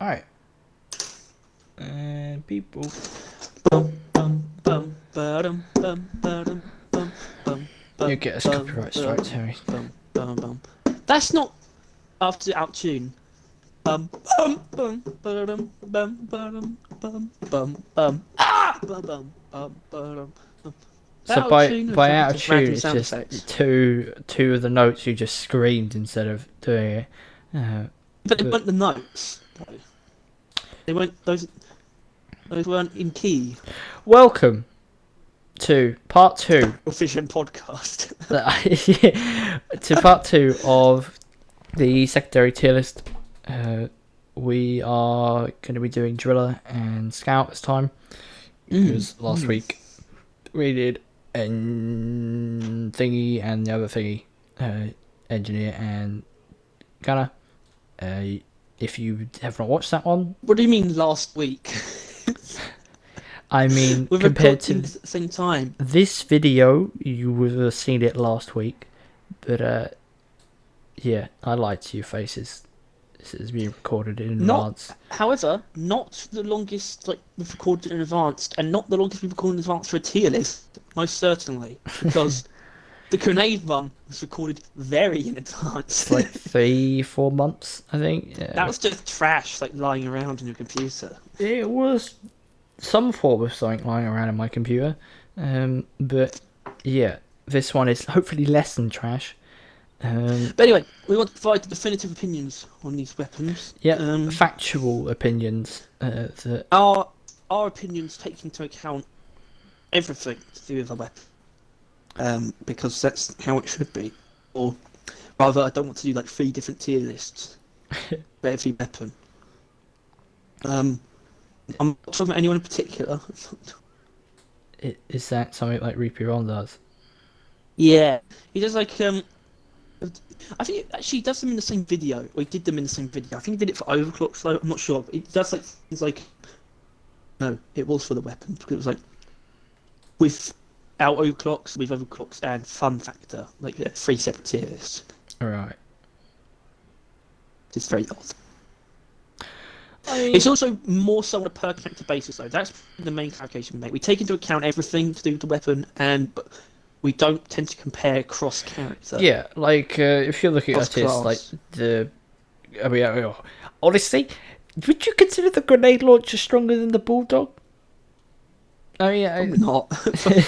Alright. And people. You get us copyright strikes, Harry. That's not after out tune. Bum bum bum bum bum bum bum bum bum ah bum bum bum bum. So Out of by tune, out of just tune, random it's sound just effects. two of the notes you just screamed instead of doing it. But they weren't the notes. Though. They weren't those. Those weren't in key. Welcome to part two. Vision podcast. To part two of the secondary tier list. We are going to be doing driller and scout this time because last week we did thingy and the other thingy, engineer and gunner. If you have not watched that one, What do you mean last week? I mean, We're compared to recording at the same time. this video, you would have seen it last week. But yeah, I lied to your faces. This is being recorded in advance. However, not the longest we've recorded in advance, and not the longest we've recorded in advance for a tier list. Most certainly, because the grenade one was recorded very in advance. It's like 3-4 months, I think. Yeah. That was just trash, lying around in your computer. It was some form of something lying around in my computer. But yeah, this one is hopefully less than trash. But anyway, we want to provide definitive opinions on these weapons. Yeah, factual opinions. That our opinions take into account everything to do with the weapon, because that's how it should be. Or rather, I don't want to do 3 different tier lists for every weapon. I'm not talking about anyone in particular. is that something like Reaper Ron does? Yeah, he does I think actually he does them in the same video. Or he did them in the same video. I think he did it for overclocks though. I'm not sure. He does things like. No, it was for the weapons because it was without overclocks, with overclocks, and fun factor, 3 separate tiers. Right. It's very odd. It's also more so on a per character basis though. That's the main clarification we make. We take into account everything to do with the weapon, but we don't tend to compare cross character. Yeah, if you're looking at it, honestly, would you consider the grenade launcher stronger than the bulldog? I mean, probably not.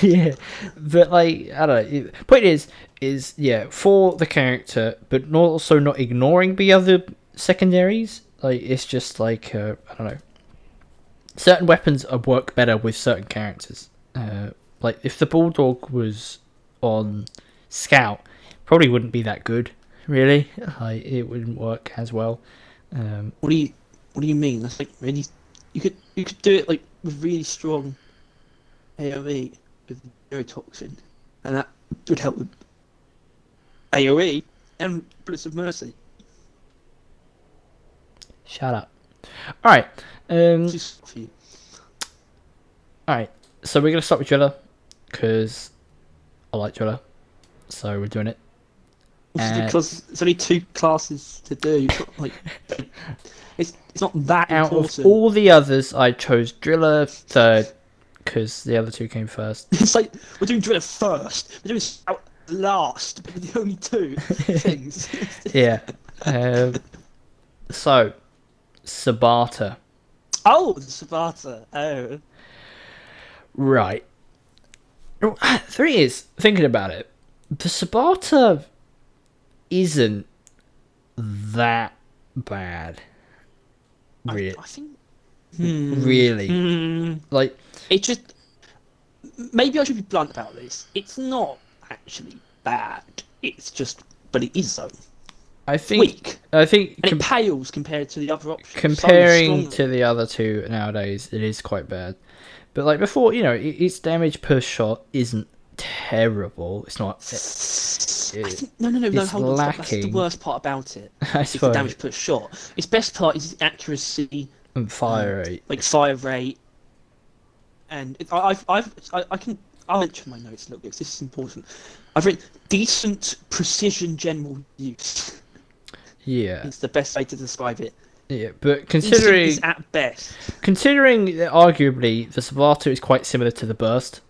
Yeah, but I don't know. Point is yeah, for the character, but also not ignoring the other secondaries. It's just I don't know. Certain weapons work better with certain characters. If the bulldog was on scout, probably wouldn't be that good. Really, it wouldn't work as well. What do you mean? That's really. You could do it with really strong AoE with neurotoxin, and that would help with AoE and bullets of mercy. Shut up. All right. Just for you. All right. So we're gonna start with driller because I like driller, so we're doing it. Because it's only 2 classes to do. It's not that out important. of all the others, I chose driller third because the other 2 came first. It's we're doing driller first. We're doing scout last. But the only 2 things. Yeah. So, Subata. Oh, the Subata. Oh. Right. The thing is, thinking about it, the Subata isn't that bad. Really. I think. Really. It just. Maybe I should be blunt about this. It's not actually bad. It's just. But it is though. I think. Weak. And it pales compared to the other options. Comparing to the other 2 nowadays, it is quite bad. But before, its damage per shot isn't terrible. It's not. No. It's Hold on. lacking. That's the worst part about it. I It's the damage per shot. Its best part is its accuracy and fire rate. Fire rate. And I'll mention my notes a little bit because this is important. I've written decent precision general use. Yeah. It's the best way to describe it. Yeah, but Instinct is at best. considering that arguably the Subata is quite similar to the Burst.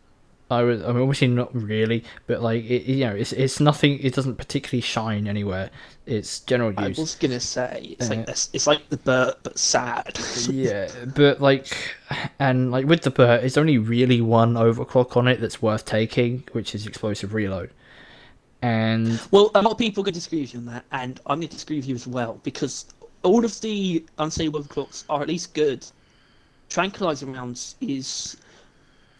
I mean, obviously not really, but like it's nothing. It doesn't particularly shine anywhere. It's general I use. was gonna say it's like the Burt but sad. Yeah, but like with the Burt, it's only really one overclock on it that's worth taking, which is explosive reload. And Well, a lot of people are going to disagree with you on that, and I'm going to disagree with you as well because all of the unstable overclocks are at least good. Tranquilizer rounds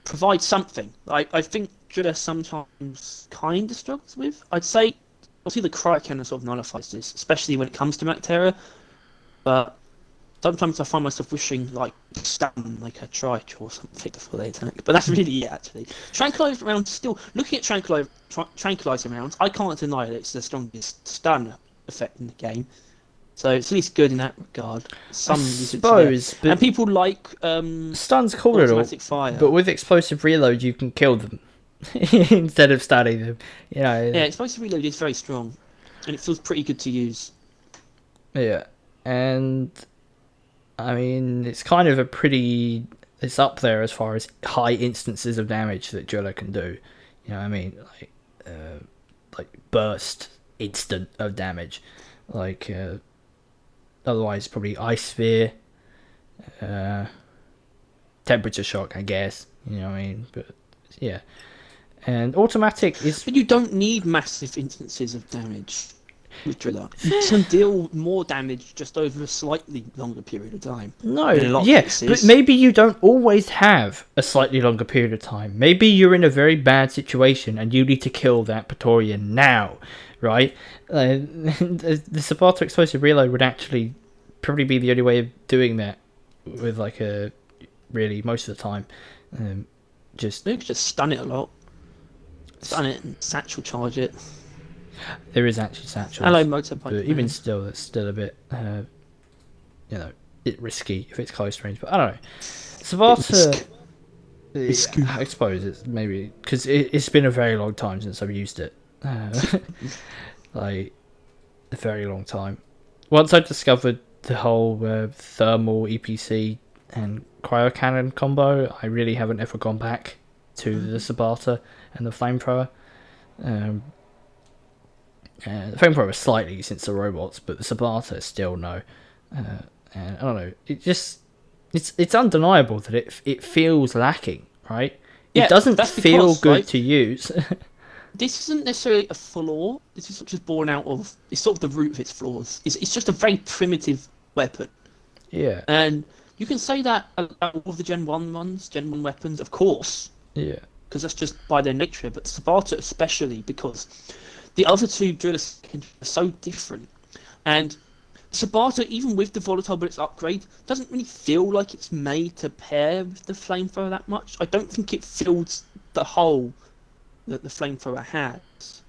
provide something. I think Driller sometimes kind of struggles with. I'd say obviously the cryo cannon sort of nullifies this, especially when it comes to Mac Terror. But sometimes I find myself wishing like stun like a trike or something before they attack. But that's really it actually. Tranquilizer rounds still looking at tranquilizer rounds. I can't deny that it's the strongest stun effect in the game. So it's at least good in that regard. Some use it suppose, but and people like stun's cool at all. automatic fire. But with explosive reload, you can kill them instead of stunning them. You know. Yeah, explosive reload is very strong, and it feels pretty good to use. Yeah, and I mean it's kind of it's up there as far as high instances of damage that Driller can do. You know what I mean? Like burst instant of damage, like. Otherwise, probably ice sphere, temperature shock, I guess. You know what I mean? But yeah, and automatic is. But you don't need massive instances of damage with Driller. You can deal more damage just over a slightly longer period of time. No, yeah, but maybe you don't always have a slightly longer period of time. Maybe you're in a very bad situation and you need to kill that Praetorian now, right? The Subata explosive reload would actually probably be the only way of doing that with like a really most of the time. You could just stun it a lot. Stun it and satchel charge it. There is actually satchels. Hello, motorbike. But even still, that's still a bit, bit risky if it's close range. But I don't know. Subata, I suppose it's maybe because it's been a very long time since I've used it. Like a very long time. Once I discovered the whole thermal EPC and cryo cannon combo, I really haven't ever gone back to the Subata and the flamethrower. The flamethrower slightly since the robots, but the Subata still no. And I don't know. It's undeniable that it feels lacking, right? Yeah, it doesn't feel good right? to use. This isn't necessarily a flaw. This is just born out of. It's sort of the root of its flaws. It's just a very primitive weapon. Yeah. And you can say that about all of the Gen 1 ones, Gen 1 weapons, of course. Yeah. Because that's just by their nature. But Subata especially, because the other two drillers are so different. And Subata, even with the volatile bullets upgrade, doesn't really feel like it's made to pair with the flamethrower that much. I don't think it fills the hole that the flamethrower has.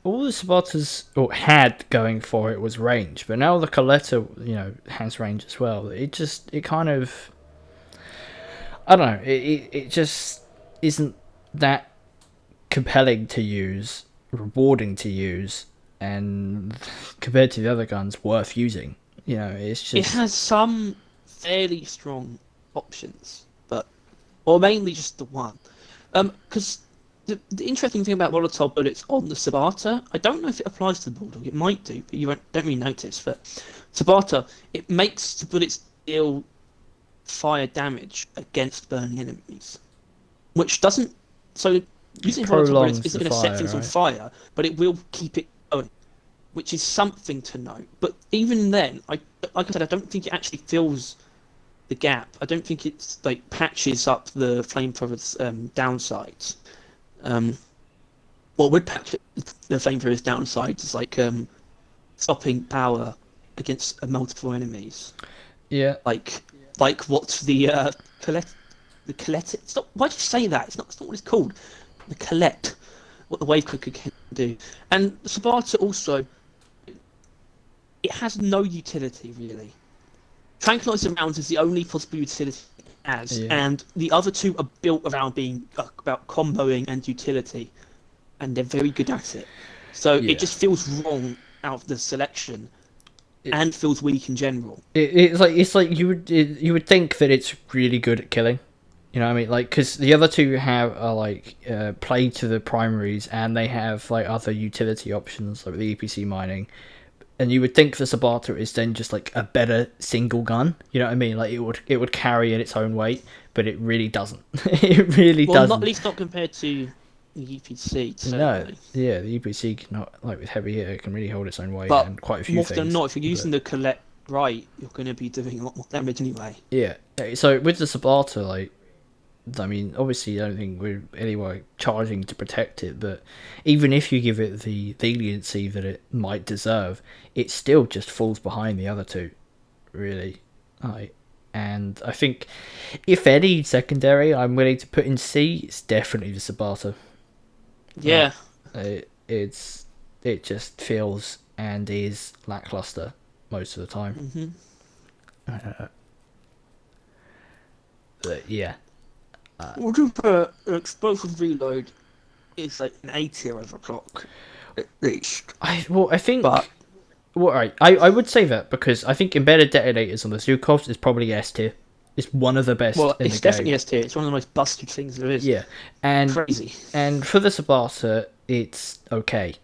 All the Subatas had going for it was range, but now the Coletta, has range as well. It kind of, I don't know. It just isn't that compelling to use, rewarding to use, and compared to the other guns, worth using. It's just. It has some fairly strong options, or mainly just the one. Because the interesting thing about volatile bullets on the Subata, I don't know if it applies to the Bulldog. It might do, but you don't really notice. But Subata, it makes the bullets deal fire damage against burning enemies, which doesn't. So using volatile bullets isn't going to set things on fire, but it will keep it going, which is something to note. But even then, like I said, I don't think it actually fills the gap. I don't think it's like patches up the flamethrower's downsides. What would patch the flamethrower's downsides is like stopping power against multiple enemies. Yeah. Like what the Colette. Stop. Why did you say that? It's not what it's called. The Colette. What the wave cooker can do. And Subata also. It has no utility really. Tranquilizer rounds is the only possible utility it has, and the other two are built around being about comboing and utility, and they're very good at it. So it just feels wrong out of the selection and feels weak in general. It's like you would think that it's really good at killing. You know what I mean? Like, because the other two have like play to the primaries, and they have like other utility options like the EPC mining. And you would think the Subata is then just like a better single gun. You know what I mean? Like it would carry in its own weight, but it really doesn't. It really Well, doesn't. not at least not compared to the EPC. No, Certainly. yeah, the EPC cannot, like with heavy hitter, can really hold its own weight But and quite a few more things. often than not, if you're using but, the collect right, you're going to be doing a lot more damage anyway. yeah, so with the Subata, like, I mean, obviously, I don't think we're anyway charging to protect it, but even if you give it the leniency that it might deserve, it still just falls behind the other two, really. And I think, if any secondary I'm willing to put in C, it's definitely the Subata. Yeah. It just feels and is lackluster most of the time. But yeah. Would you put an explosive reload is like an A tier overclock, at least? I think. But Well, right, I would say that because I think embedded detonators on the Zhukovs is probably S tier. It's one of the best. well, in it's the definitely game. S tier. It's one of the most busted things there is. Yeah, and Crazy. and for the Subata, it's okay,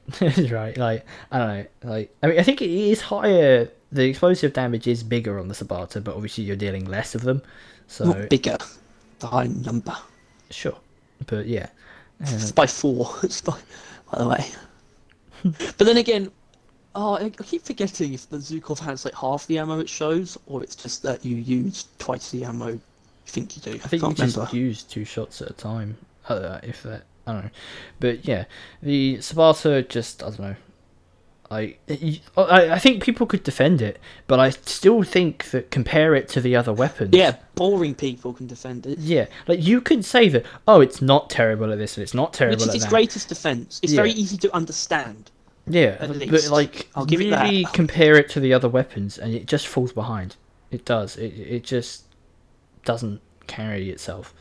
right? Like I don't know, like I mean, I think it is higher. The explosive damage is bigger on the Subata, but obviously you're dealing less of them. So Not bigger, the high number. sure, but yeah, It's by 4. It's by the way. But then again, I keep forgetting if the Zhukov has like half the ammo it shows, or it's just that you use twice the ammo you think you do. I think you can't remember. just use 2 shots at a time. If that, I don't know, but yeah, the Subata just I don't know. I think people could defend it, but I still think that compare it to the other weapons. Yeah, boring people can defend it. Yeah, like you could say that, oh, it's not terrible at this and it's not terrible Which is at its that. greatest defense. It's Yeah. very easy to understand. Yeah, at but least. like I'll give it that. really compare it to the other weapons and it just falls behind. It does. It just doesn't carry itself.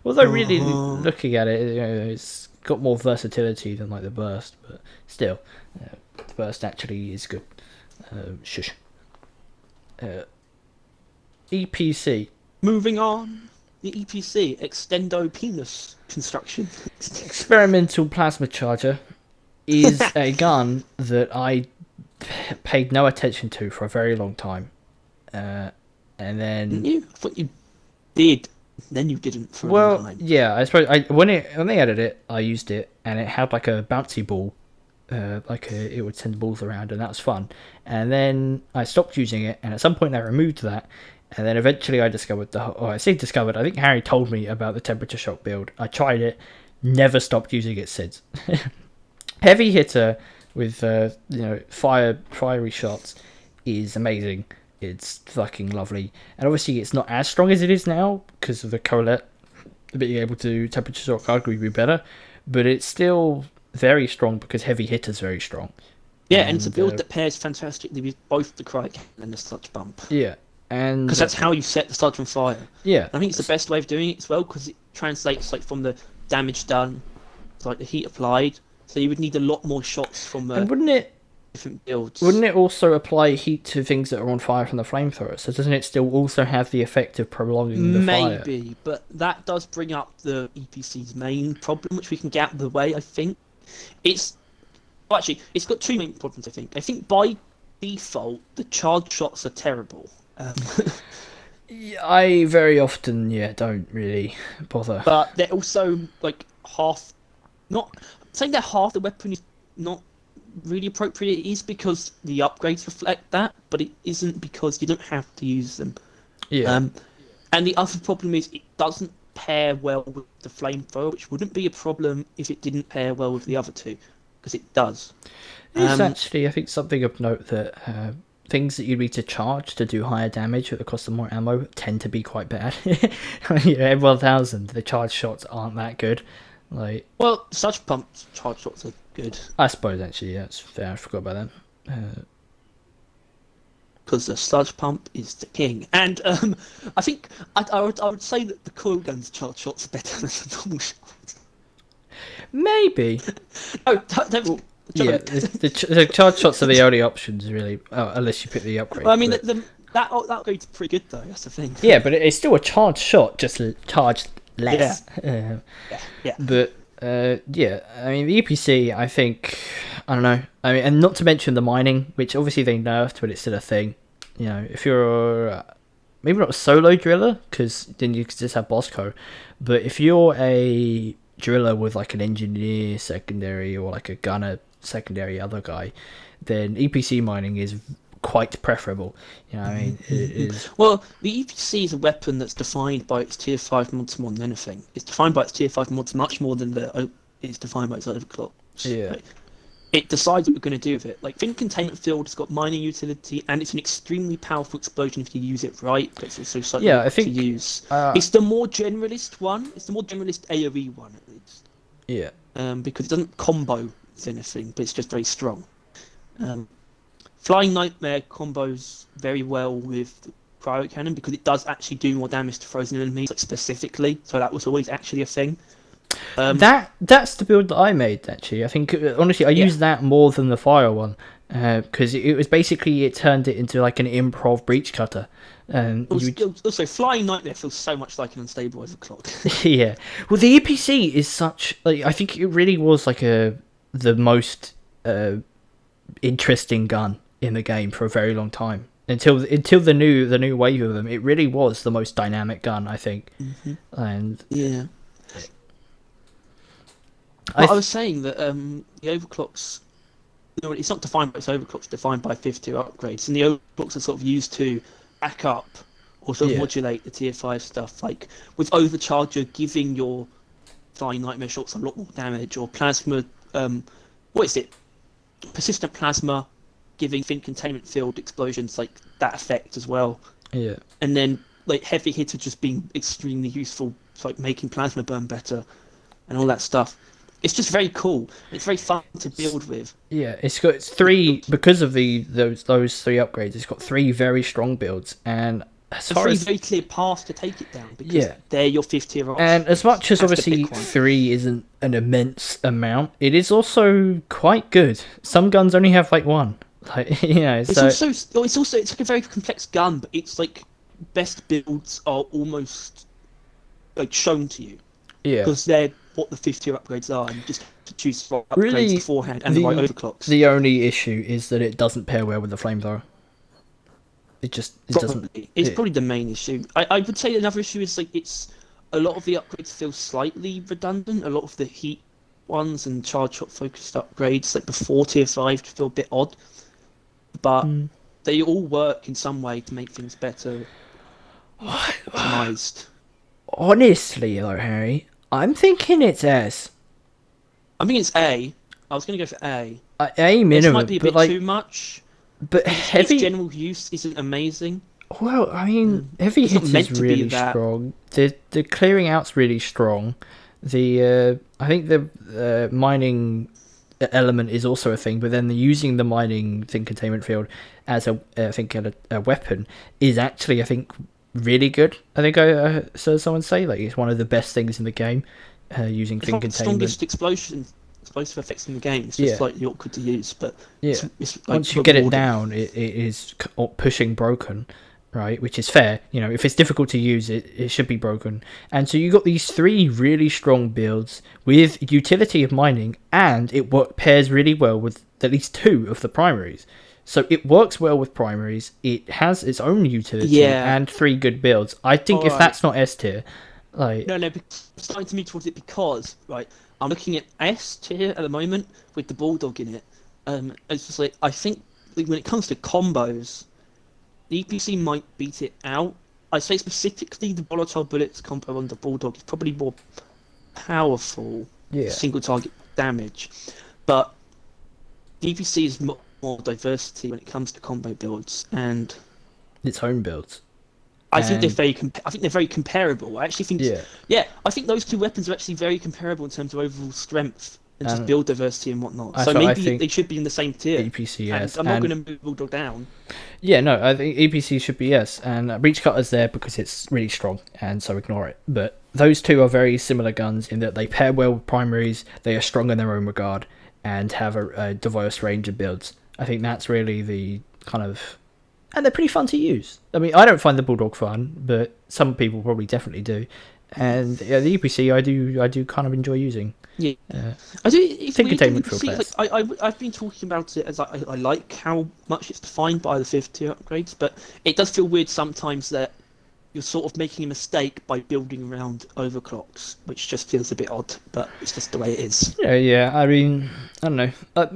Although really looking at it, you know, it's got more versatility than like the burst, but still, the burst actually is good. Shush. EPC. Moving on. The EPC, Extendo Penis Construction. Experimental Plasma Charger is a gun that I paid no attention to for a very long time. And then... Didn't you? I thought you did. Then you didn't for a long Well, time. yeah, I suppose when they added it, I used it, and it had like a bouncy ball, it would send balls around, and that was fun. And then I stopped using it, and at some point I removed that, and then eventually I discovered I say discovered. I think Harry told me about the temperature shock build. I tried it, never stopped using it since. Heavy hitter with fiery shots is amazing. It's fucking lovely, and obviously it's not as strong as it is now because of the Colette being able to temperature shock arguably be better, but it's still very strong because heavy hitter's very strong. Yeah, and it's a build that pairs fantastically with both the Cryo Cannon and the Sludge Pump. Yeah, and because that's how you set the Sludge on fire. Yeah, I think it's the best way of doing it as well because it translates like from the damage done to like the heat applied. So you would need a lot more shots from and wouldn't it different builds. Wouldn't it also apply heat to things that are on fire from the flamethrower? So doesn't it still also have the effect of prolonging the fire? Maybe, but that does bring up the EPC's main problem, which we can get out of the way, I think. It's got 2 main problems, I think. I think by default, the charge shots are terrible. I very often, don't really bother. But they're also, like, not saying that half the weapon is not really appropriate. It is because the upgrades reflect that, but it isn't because you don't have to use them. Yeah. And the other problem is it doesn't pair well with the flamethrower, which wouldn't be a problem if it didn't pair well with the other two, because it does. It's actually, I think, something of note that things that you need to charge to do higher damage at the cost of more ammo tend to be quite bad. M1000, the charge shots aren't that good. Well, such pump charge shots are good. I suppose actually, yeah, it's fair. I forgot about that. Because the sludge pump is the king, and I think I would say that the coil gun's charge shots are better than the normal shots. Maybe. Oh, don't Yeah, the charge shots are the only options really, unless you pick the upgrade. Well, I mean, but... that upgrade's pretty good though. That's the thing. Yeah, but it's still a charged shot, just charged less. Yeah. But yeah, I mean the EPC, I think, I don't know. I mean, and not to mention the mining, which obviously they nerfed, but it's still a thing. You know, if you're maybe not a solo driller, because then you could just have Bosco, but if you're a driller with like an engineer secondary or like a gunner secondary other guy, then EPC mining is quite preferable. You know what I mean? It is... Well, the EPC is a weapon that's defined by its tier 5 mods more than anything. It's defined by its tier 5 mods much more than it's defined by its overclocks. Yeah. Like, it decides what you're going to do with it. Like, Fin Containment Field has got mining utility, and it's an extremely powerful explosion if you use it right, but it's also slightly I think, to use. It's the more generalist one. It's the more generalist AoE one, at least. Yeah. Because it doesn't combo with anything, but it's just very strong. Flying Nightmare combos very well with the Cryo Cannon because it does actually do more damage to frozen enemies, like specifically. So that was always actually a thing. That's the build that I made actually. I think honestly I used that more than the fire one because it was basically it turned it into like an improv breach cutter. Also, Flying Nightmare feels so much like an unstable overclock. Yeah, well the EPC is such like I think it really was like the most interesting gun in the game for a very long time until the new wave of them. It really was the most dynamic gun, I think. And yeah. I was saying that the overclocks, it's not defined by its overclocks, it's defined by 5th tier upgrades, and the overclocks are sort of used to back up or sort of modulate the tier 5 stuff, like with Overcharger giving your Flying Nightmare shots a lot more damage, or Plasma, Persistent Plasma giving Fin Containment Field explosions like that effect as well. Yeah. And then like Heavy Hitter just being extremely useful, like making Plasma burn better and all that stuff. It's just very cool. It's very fun to build with. Yeah, it's three because of those 3 upgrades. It's got 3 very strong builds, and as far as very clear paths to take it down because they're your 5th tier options. And as much as obviously 3 isn't an immense amount, it is also quite good. Some guns only have like 1. Like it's like a very complex gun, but it's like best builds are almost like shown to you. Yeah, because they're what the 5th tier upgrades are, and you just have to choose for upgrades beforehand and the right overclocks. The only issue is that it doesn't pair well with the flamethrower. It doesn't. It's probably the main issue. I would say another issue is like it's a lot of the upgrades feel slightly redundant. A lot of the heat ones and charge shot focused upgrades, like before tier 5, feel a bit odd, but they all work in some way to make things better optimized. Honestly, though, Harry, I'm thinking it's S. I think it's A. I was going to go for A. A minimum. It might be a bit too much. But heavy general use isn't amazing. Well, I mean, heavy hits is really strong. The clearing out's really strong. I think the mining element is also a thing, but then using the mining Fin Containment Field as a weapon is actually, I think, really good. I think I saw someone say like it's one of the best things in the game. Using Fin Containment. Strongest explosive effects in the game. It's just slightly awkward to use, but it's like once you get it down, it is pushing broken, right? Which is fair. You know, if it's difficult to use, it should be broken. And so you got these 3 really strong builds with utility of mining, and it pairs really well with at least 2 of the primaries. So it works well with primaries. It has its own utility and 3 good builds. I think that's not S tier. Like no, I'm starting to move towards it because I'm looking at S tier at the moment with the Bulldog in it. It's just like I think when it comes to combos, the EPC might beat it out. I say specifically the volatile bullets combo on the Bulldog is probably more powerful. Single target damage, but the EPC is more diversity when it comes to combo builds and its own builds. I think they're very comparable. I actually think, I think those 2 weapons are actually very comparable in terms of overall strength and just build diversity and whatnot. So maybe they should be in the same tier. EPC, yes. I'm not going to move Bulldog down. Yeah, no, I think EPC should be yes, and Breach Cutter's there because it's really strong, and so ignore it. But those 2 are very similar guns in that they pair well with primaries. They are strong in their own regard, and have a diverse range of builds. I think that's really the kind of, and they're pretty fun to use. I mean, I don't find the Bulldog fun, but some people probably definitely do. And yeah, the EPC I do kind of enjoy using. Yeah, I do. It's think weird, containment the feel EPC, best. I've been talking about it as I like how much it's defined by the 5th tier upgrades, but it does feel weird sometimes that you're sort of making a mistake by building around overclocks, which just feels a bit odd, but it's just the way it is. Yeah. I mean, I don't know.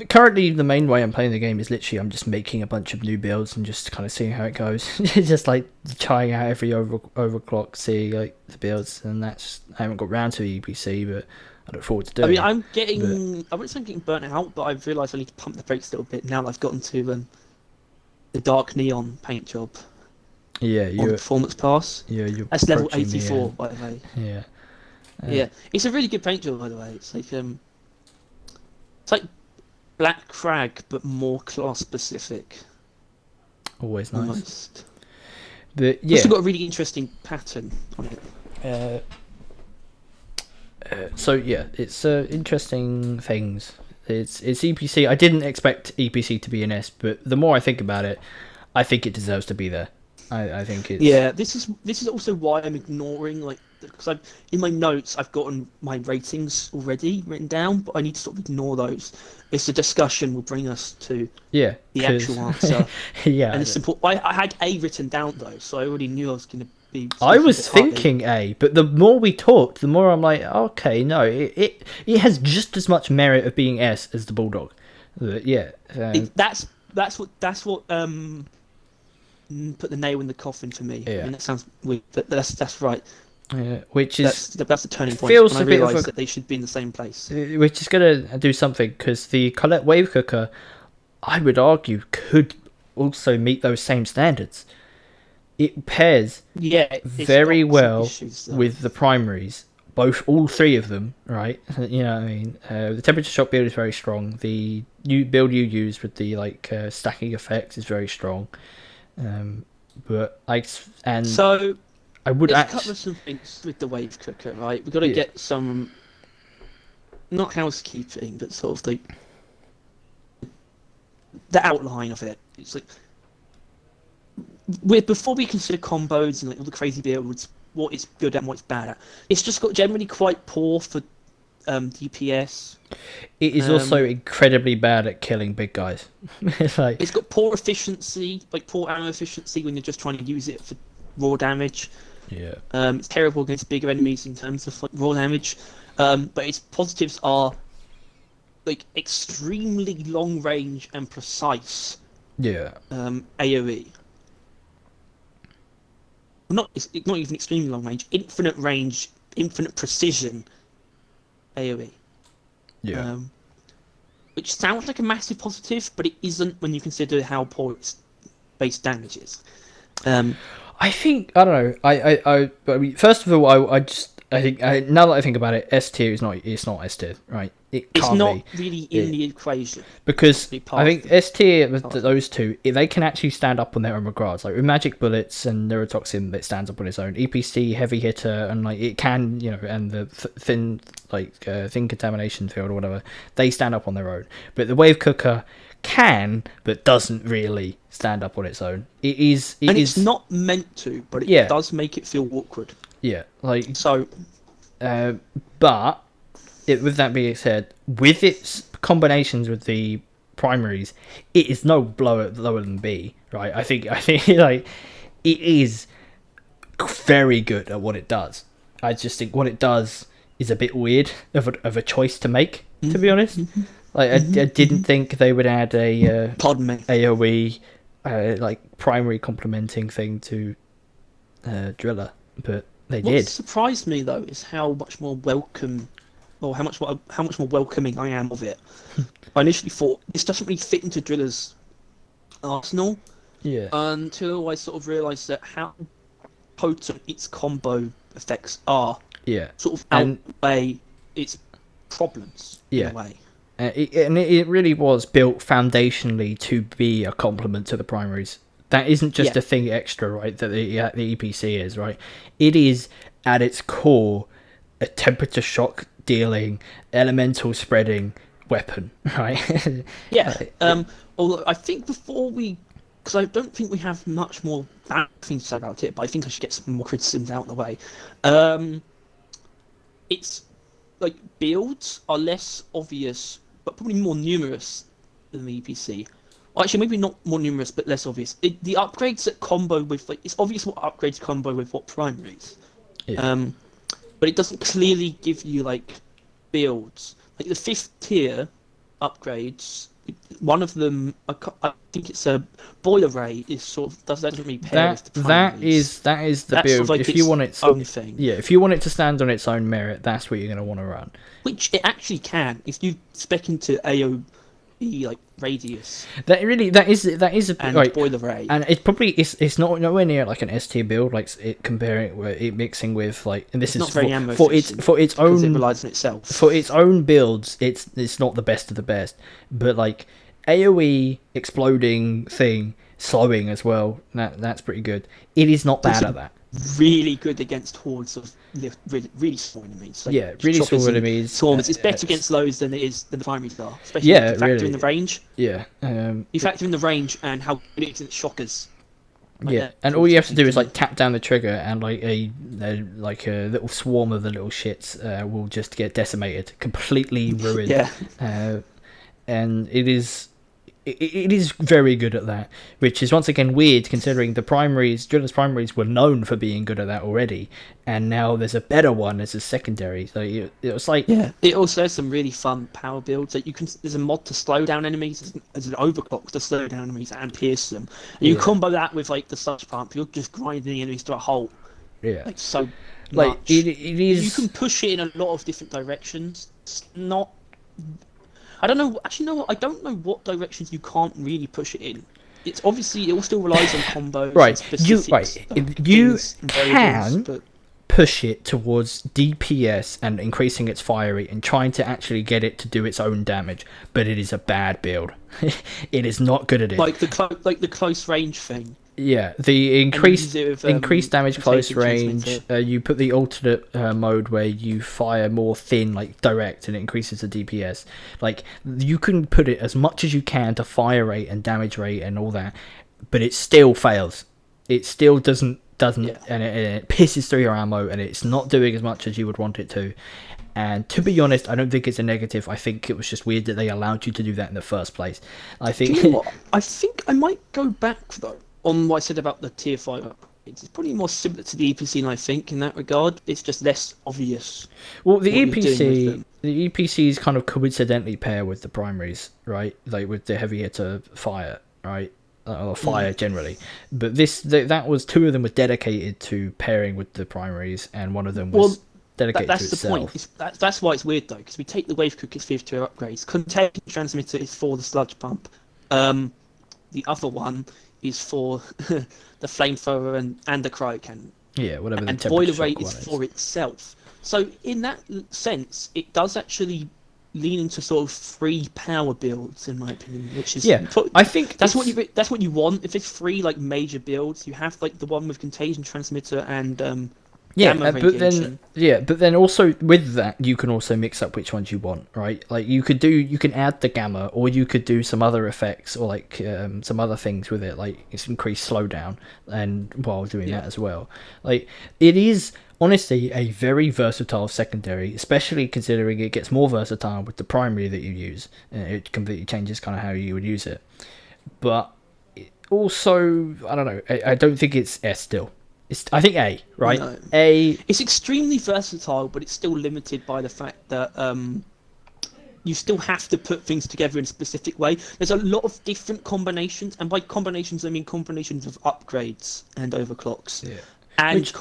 Currently, the main way I'm playing the game is literally I'm just making a bunch of new builds and just kind of seeing how it goes. Just like trying out every overclock, see like the builds, and that's I haven't got round to the EPC, but I look forward to doing. I mean, I wouldn't say I'm getting burnt out, but I've realised I need to pump the brakes a little bit now that I've gotten to the dark neon paint job. Yeah, on performance pass. Yeah, you're that's level 84, by the way. Yeah. Yeah, it's a really good paint job, by the way. It's like Black Frag, but more class specific. Always nice. Almost. But It's also got a really interesting pattern on it. So yeah, it's interesting things. It's EPC. I didn't expect EPC to be an S, but the more I think about it, I think it deserves to be there. I think it's... Yeah, this is also why I'm ignoring, because in my notes I've gotten my ratings already written down, but I need to sort of ignore those. It's the discussion will bring us to the actual answer. Yeah, and it's important. I had A written down though, so I already knew I was going to be. I was thinking A, but the more we talked, the more I'm like, okay, no, it has just as much merit of being S as the Bulldog. Yeah, that's what put the nail in the coffin for me. Yeah. I mean, that sounds weird, but that's right. Yeah, which is that's the turning point. feels when I a bit of realised that they should be in the same place. Which is gonna do something because the Colette Wave Cooker, I would argue, could also meet those same standards. It pairs very well with the primaries, all three of them, right? You know what I mean? The temperature shock build is very strong. The new build you use with the stacking effects is very strong. But I would let's cover some things with the Wave Cooker, right? We've got to get some, not housekeeping, but sort of the outline of it. It's like before we consider combos and all the crazy builds, what it's good at and what it's bad at. It's just got generally quite poor for DPS. It is also incredibly bad at killing big guys. It's got poor efficiency, poor ammo efficiency when you're just trying to use it for raw damage. Yeah. It's terrible against bigger enemies in terms of raw damage. But its positives are extremely long range and precise. Yeah. AoE. It's not even extremely long range. Infinite range, infinite precision. AoE. Yeah. Which sounds like a massive positive, but it isn't when you consider how poor its base damage is. I think I don't know. I mean, first of all, I think now that I think about it, S tier is not. It's not S tier, right? It's not really in the equation because I think S tier, those two, they can actually stand up on their own regards. Like with magic bullets and neurotoxin, it stands up on its own. EPC, heavy hitter, and it can, and the thin contamination field or whatever, they stand up on their own. But the Wave Cooker can, but doesn't really stand up on its own. It's not meant to, but it does make it feel awkward. Yeah, so. But with that being said, with its combinations with the primaries, it is no lower than B, right? I think it is very good at what it does. I just think what it does is a bit weird of a choice to make, to be honest. I didn't think they would add a pardon me AoE primary complementing thing to Driller, but they did. What surprised me though is how much more welcome, or how much more welcoming I am of it. I initially thought this doesn't really fit into Driller's arsenal. Yeah. Until I sort of realised that how potent its combo effects are. Yeah. Sort of outweigh its problems in a way. It really was built foundationally to be a complement to the primaries. That isn't just a thing extra, right? That the EPC is, right? It is at its core a temperature shock dealing, elemental spreading weapon, right? Yeah. Although I think before we, because I don't think we have much more bad things to say about it, but I think I should get some more criticisms out of the way. It's like builds are less obvious, but probably more numerous than the EPC. Well, actually, maybe not more numerous, but less obvious. The upgrades that combo with, like, it's obvious what upgrades combo with what primaries. Yeah. But it doesn't clearly give you like builds. Like the 5th tier upgrades, one of them, I think it's a boiler ray, is sort of doesn't really pair with the primaries. That is the That's build. sort of like If its you want it, own thing. yeah, if you want it to stand on its own merit, that's what you're going to want to run. Which it actually can if you spec into AOE like radius That is a and right, boiler ray. and it probably it's not nowhere near like an S tier build, like it comparing it mixing with like, and this It's is not very ammo for its because own, it relies on itself. for its own builds. It's not the best of the best, but like AOE exploding thing slowing as well. That's pretty good. It is not bad at that. Really good against hordes of really small enemies. Like Yeah, really small choppers and enemies. swarmers. It's better against those than it is than the primaries are. Especially Yeah, if you factor really. in the range. Yeah. You factor in the range and how good it is against shockers. Like Yeah, and all you have to do is like tap down the trigger, and like a little swarm of the little shits will just get decimated, completely ruined. Yeah. And it is very good at that, which is once again weird considering the primaries, Jordan's primaries were known for being good at that already, and now there's a better one as a secondary. So it was like, yeah, it also has some really fun power builds. Like there's a mod to slow down enemies, there's an overclock to slow down enemies and pierce them. And you combo that with like the sludge pump, you're just grinding enemies to a halt. Yeah, like so like much. it is. You can push it in a lot of different directions. It's not. I don't know. Actually, no. I don't know what directions you can't really push it in. It's obviously it all still relies on combos. Right, And you can can push it towards DPS and increasing its fire rate and trying to actually get it to do its own damage, but it is a bad build. It is not good at it. Like the close range thing. Yeah, the increased damage close contagion range. You put the alternate mode where you fire more thin, like direct, and it increases the DPS. Like you can put it as much as you can to fire rate and damage rate and all that, but it still fails. It still doesn't, Yeah. and it pisses through your ammo, and it's not doing as much as you would want it to. And to be honest, I don't think it's a negative. I think it was just weird that they allowed you to do that in the first place. I think. Do you know what? I think I might go back though on what I said about the tier 5 upgrades. It's probably more similar to the EPC, and I think in that regard, it's just less obvious. Well, the EPCs kind of coincidentally pair with the primaries, right? Like with the heavy hitter fire, right? Or fire generally. But that was two of them were dedicated to pairing with the primaries, and one of them was dedicated that's to the itself. point. That's why it's weird though, because we take the wave cookies 5th tier upgrades. Contagion transmitter is for the sludge pump. The other one is for the flamethrower and the cryo cannon. Yeah, whatever. And the boiler temperature rate shock is one for itself. So in that sense, it does actually lean into sort of 3 power builds, in my opinion, which is I think that's what you want. If it's 3 like major builds, you have like the one with contagion transmitter and gamma radiation. but then also with that you can also mix up which ones you want, right? Like you can add the gamma, or you could do some other effects, or like some other things with it, like it's increased slowdown, and while doing that as well. Like it is honestly a very versatile secondary, especially considering it gets more versatile with the primary that you use. It completely changes kind of how you would use it. But also, I don't know, I don't think it's S still. I think A, right? No. A. It's extremely versatile, but it's still limited by the fact that you still have to put things together in a specific way. There's a lot of different combinations, and by combinations I mean combinations of upgrades and overclocks. Yeah. And it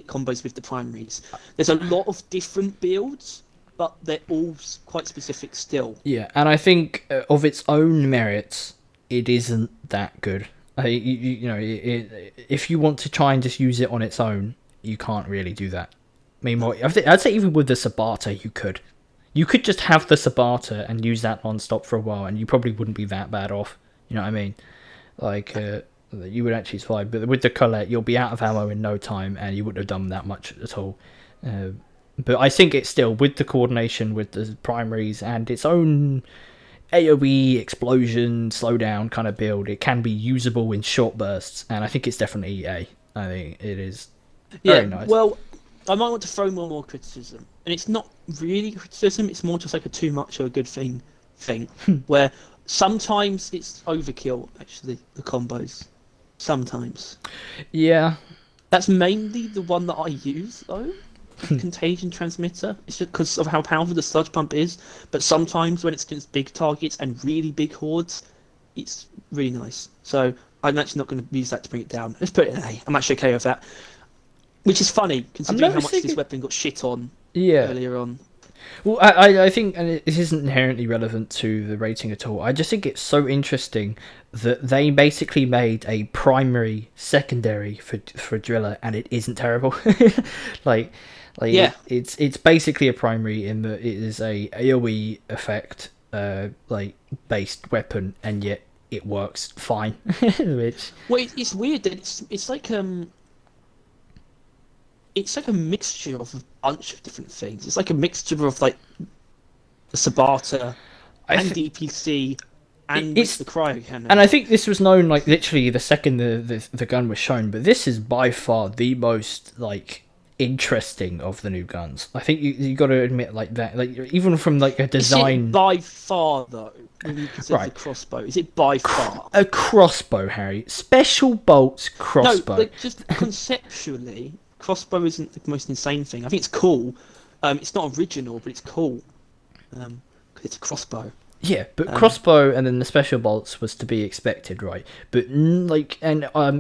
combos with the primaries. There's a lot of different builds, but they're all quite specific still. Yeah, and I think of its own merits, it isn't that good. If you want to try and just use it on its own, you can't really do that. Meanwhile, I'd say even with the Subata, you could. You could just have the Subata and use that non-stop for a while, and you probably wouldn't be that bad off. You know what I mean? Like, you would actually survive. But with the Colette, you'll be out of ammo in no time, and you wouldn't have done that much at all. But I think it's still, with the coordination with the primaries and its own AoE explosion slowdown kind of build, it can be usable in short bursts, and I think it's definitely A. I think it is Yeah, very nice. well, I might want to throw more criticism, and it's not really criticism. It's more just like a too much or a good thing, where sometimes it's overkill. Actually, the combos, sometimes. Yeah, That's mainly the one that I use though. Contagion transmitter. It's just because of how powerful the sludge pump is. But sometimes when it's against big targets and really big hordes, it's really nice. So I'm actually not going to use that to bring it down. Let's put it in A. I'm actually okay with that. Which is funny considering how much this weapon got shit on earlier on. Well, I think, and it isn't inherently relevant to the rating at all, I just think it's so interesting that they basically made a primary secondary for Driller, and it isn't terrible. like Yeah. it's basically a primary in that it is a AoE effect based weapon, and yet it works fine. Which, Well, it's weird that it's like a mixture of a bunch of different things. It's like a mixture of like the Subata and DPC and it's the cryo cannon. And I think this was known like literally the second the gun was shown, but this is by far the most like interesting of the new guns. I think you got to admit like that, like even from like a design. Is it by far though? When you consider Right. the crossbow, is it by far a crossbow, Harry? Special bolts crossbow. No, like just conceptually, crossbow isn't the most insane thing. I think it's cool. It's not original, but it's cool. 'Cause it's a crossbow. Yeah, but crossbow and then the special bolts was to be expected, right? But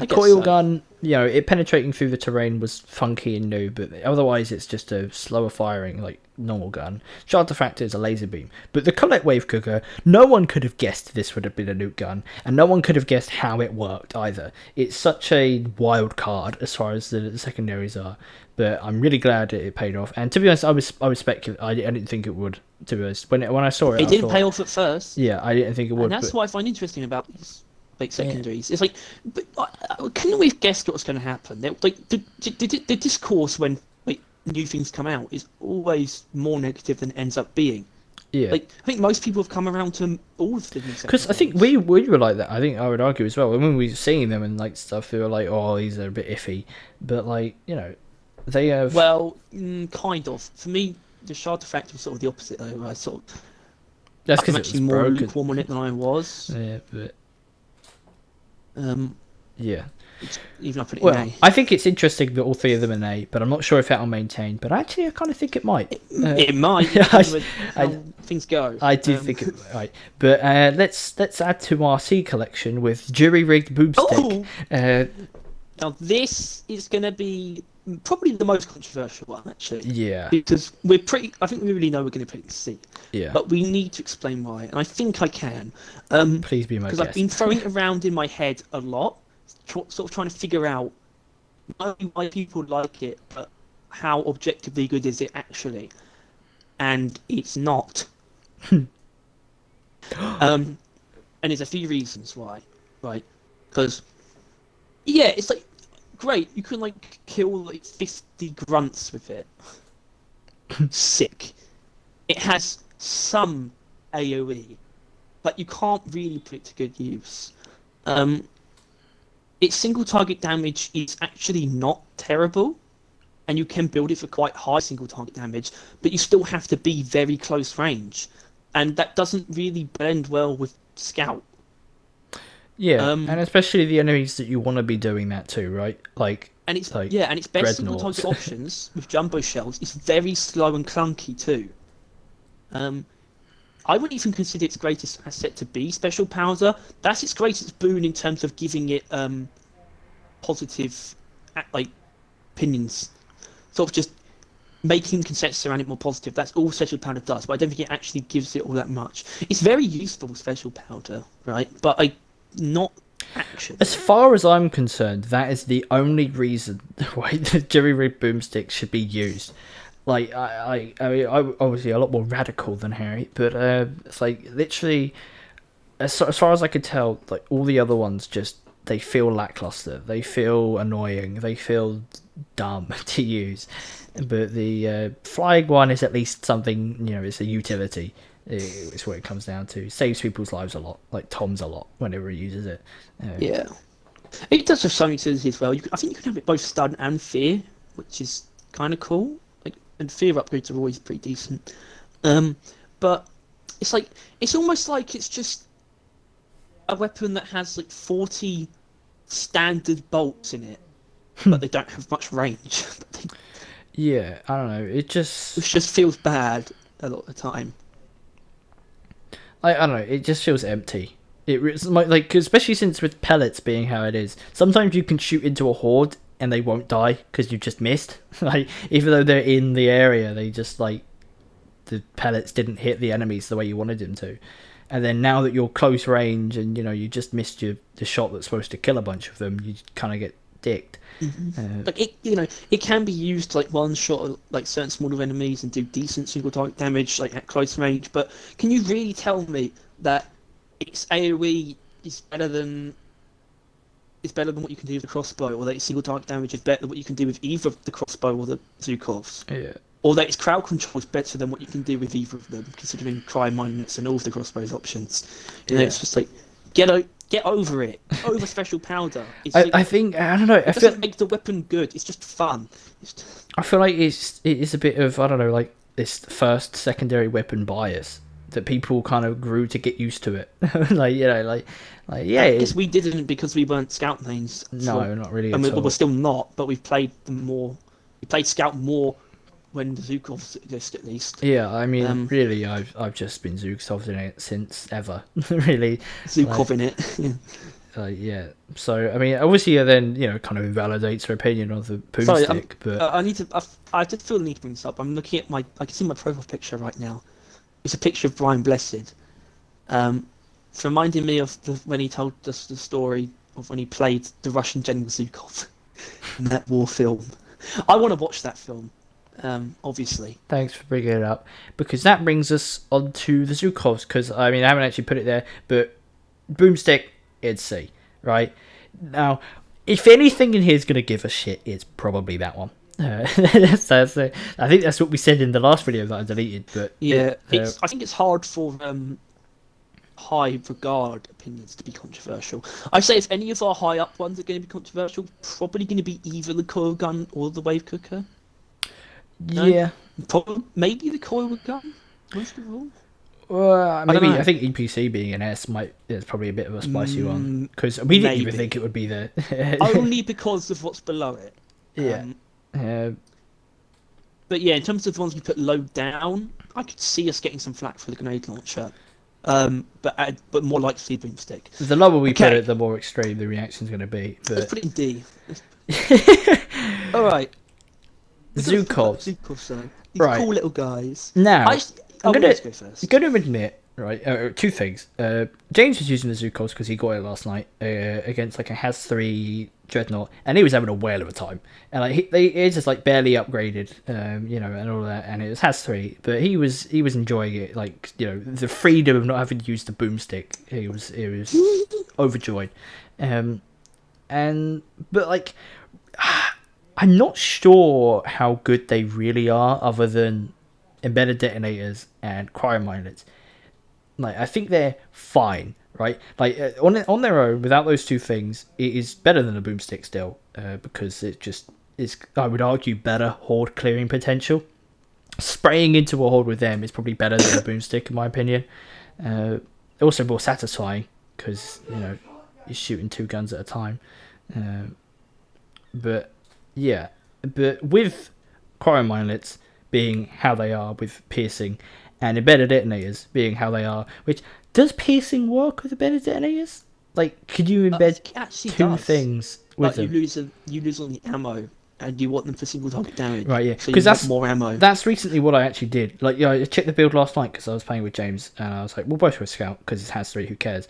coil gun, it penetrating through the terrain was funky and new, but otherwise it's just a slower firing, like normal gun. Shard Diffractor is a laser beam, but the Collect Wave Cooker, no one could have guessed this would have been a nuke gun, and no one could have guessed how it worked either. It's such a wild card as far as the secondaries are, but I'm really glad that it paid off. And to be honest, I was speculating. I didn't think it would. To be honest, when I saw it, it didn't pay off at first. Yeah, I didn't think it would. And that's what I find interesting about these like secondaries. Yeah. It's like, but couldn't we have guessed what was going to happen? Like the discourse when like new things come out is always more negative than it ends up being. Yeah. Like I think most people have come around to all of the new secondaries. Because I think we were like that. I think I would argue as well. When we were seeing them and like stuff, they were like, "Oh, these are a bit iffy," but like they have. Well, kind of. For me, the Shard Diffractor was sort of the opposite. Though. That's because I'm actually more lukewarm on it than I was. Yeah, but yeah. Even I put it in A. I think it's interesting that all three of them are in A, but I'm not sure if that'll maintain. But actually, I kind of think it might. It might. Things go. I do think it might. But let's add to our C collection with jury rigged boomstick. Now this is going to be probably the most controversial one, actually. Yeah. Because I think we really know we're going to put it in C. Yeah. But we need to explain why, and I think I can. Please be my guest. Because I've been throwing it around in my head a lot, sort of trying to figure out not only why people like it, but how objectively good is it actually. And it's not. And there's a few reasons why, right? Because, yeah, it's like, great, you can like kill like 50 grunts with it. Sick. It has some AoE, but you can't really put it to good use. Its single target damage is actually not terrible, and you can build it for quite high single target damage, but you still have to be very close range, and that doesn't really blend well with Scout. Yeah, and especially the enemies that you want to be doing that to, right? And its like and its best single target options with jumbo shells is very slow and clunky too. I wouldn't even consider its greatest asset to be special powder. That's its greatest boon in terms of giving it positive like opinions, sort of just making consensus around it more positive. That's all special powder does, but I don't think it actually gives it all that much. It's very useful special powder, right? But not action. As far as I'm concerned, that is the only reason why the jury rigged boomstick should be used. Like I'm obviously a lot more radical than Harry, but it's like literally, as far as I could tell, like all the other ones they feel lackluster. They feel annoying. They feel dumb to use. But the flying one is at least something, it's a utility. It's what it comes down to. Saves people's lives a lot, like Tom's a lot whenever he uses it. Yeah. It does have some utility as well. I think you can have it both stun and fear, which is kind of cool. Like, and fear upgrades are always pretty decent. But it's almost like it's just a weapon that has like 40 standard bolts in it, but they don't have much range. Yeah, I don't know. It just feels bad a lot of the time. I don't know. It just feels empty. It's like, especially since with pellets being how it is, sometimes you can shoot into a horde and they won't die because you just missed. Like, even though they're in the area, they just like the pellets didn't hit the enemies the way you wanted them to. And then now that you're close range and you just missed the shot that's supposed to kill a bunch of them, you kind of get dicked. Mm-hmm. Like it can be used to like one shot like certain smaller enemies and do decent single target damage like at close range. But can you really tell me that its AOE is better than what you can do with the crossbow, or that its single target damage is better than what you can do with either the crossbow or the Zhukovs? Yeah. Or that its crowd control is better than what you can do with either of them, considering crime minus and all of the crossbow's options. It's just like get over it. Over special powder. I think I don't know. It doesn't make the weapon good. It's just fun. I feel like it is a bit of, I don't know, like this first secondary weapon bias that people kind of grew to get used to it. like yeah. I guess we didn't because we weren't scout mains. No, not really. I mean, we're still not, but we've played them more. We played scout more when the Zhukovs exist, at least. Yeah, I mean, really, I've just been Zhukovs in it since ever. Really, Zhukov in it. Yeah. So I mean, obviously, then kind of invalidates her opinion of the Boomstick. But I did feel the need to bring this up. I'm looking at I can see my profile picture right now. It's a picture of Brian Blessed. It's reminding me of when he told us the story of when he played the Russian General Zhukov in that war film. I want to watch that film. Obviously. Thanks for bringing it up, because that brings us on to the Zhukovs, because I mean I haven't actually put it there, but Boomstick, it's C, right? Now, if anything in here is going to give a shit, it's probably that one. I think that's what we said in the last video that I deleted, but yeah, I think it's hard for high regard opinions to be controversial. I'd say if any of our high up ones are going to be controversial, probably going to be either the coil gun or the wave cooker. No? Yeah, probably, maybe the coil gun most of all. Maybe I think EPC being an S is probably a bit of a spicy one, because we didn't even think it would be there. Only because of what's below it. Yeah. But yeah, in terms of the ones we put low down, I could see us getting some flack for the grenade launcher. But more likely Boomstick. The lower we put it, the more extreme the reaction's going to be. But... Let's put it in D. All right. Zhukovs. These cool little guys. Now, I'm going to admit, right, two things. James was using the Zhukovs because he got it last night against like a Has 3 Dreadnought, and he was having a whale of a time. And like it's just like barely upgraded, and all that, and it was Has 3, but he was enjoying it, like the freedom of not having to use the Boomstick. He was overjoyed, but like. I'm not sure how good they really are, other than embedded detonators and cryo miners. Like, I think they're fine, right? Like on their own, without those two things, it is better than a Boomstick still, because it just is. I would argue better horde clearing potential. Spraying into a horde with them is probably better than a Boomstick, in my opinion. Also more satisfying because you're shooting two guns at a time. But with cryo minelets being how they are with piercing, and embedded detonators being how they are, which does piercing work with embedded detonators? Like, could you embed two things with them? You lose on the ammo, and you want them for single target damage. Right, yeah, because that's more ammo. That's recently what I actually did. Like, I checked the build last night because I was playing with James, and I was like, "We'll both go scout because it has 3. Who cares?"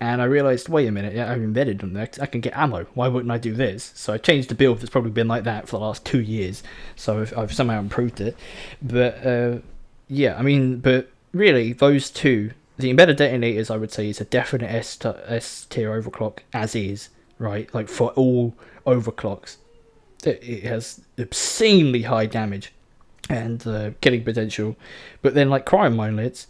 And I realised, wait a minute, I've embedded them there. I can get ammo. Why wouldn't I do this? So I changed the build that's probably been like that for the last 2 years. So I've somehow improved it. But but really, those two, the embedded detonators, I would say, is a definite S tier overclock as is, right? Like for all overclocks. It has obscenely high damage and killing potential, but then like cryo minelets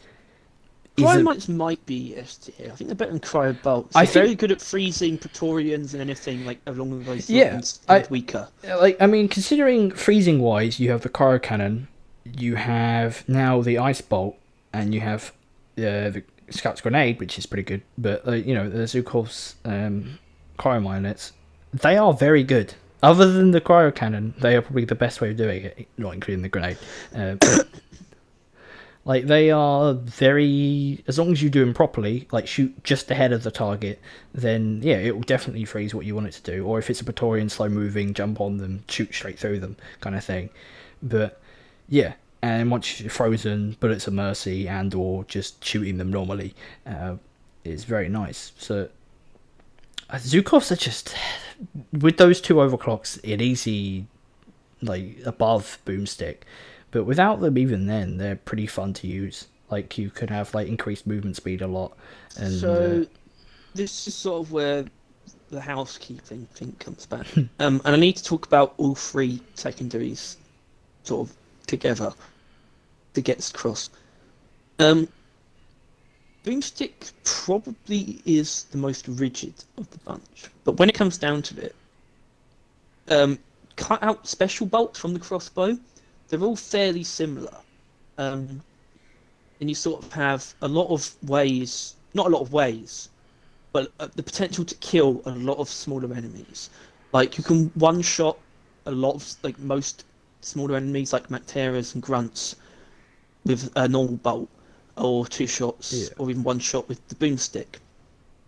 Cryomites might be S tier. I think they're better than Cryo Bolts. I They're think, very good at freezing Praetorians and anything like along those yeah, lines, and weaker. I mean, considering freezing wise, you have the cryo cannon, you have now the ice bolt, and you have the Scout's grenade, which is pretty good. But you know, the Zhukovs cryo minets, they are very good. Other than the cryo cannon, they are probably the best way of doing it, not including the grenade. Like, they are very, as long as you do them properly, like shoot just ahead of the target, then yeah, it will definitely freeze what you want it to do. Or if it's a Praetorian slow moving, jump on them, shoot straight through them, kind of thing. But yeah, and once you're frozen, bullets of mercy and or just shooting them normally is very nice. So Zhukovs are just, with those two overclocks, it easy, like above Boomstick. But without them, even then, they're pretty fun to use. Like, you could have like increased movement speed a lot. And, So this is sort of where the housekeeping thing comes back. And I need to talk about all three secondaries sort of together to get across. Boomstick probably is the most rigid of the bunch, but when it comes down to it, cut out special bolts from the crossbow. They're all fairly similar, and you sort of have a lot of ways, not a lot of ways, but the potential to kill a lot of smaller enemies. Like, you can one-shot a lot of, like, most smaller enemies, like Macteras and Grunts, with a normal bolt, or two shots, or even one shot with the boomstick.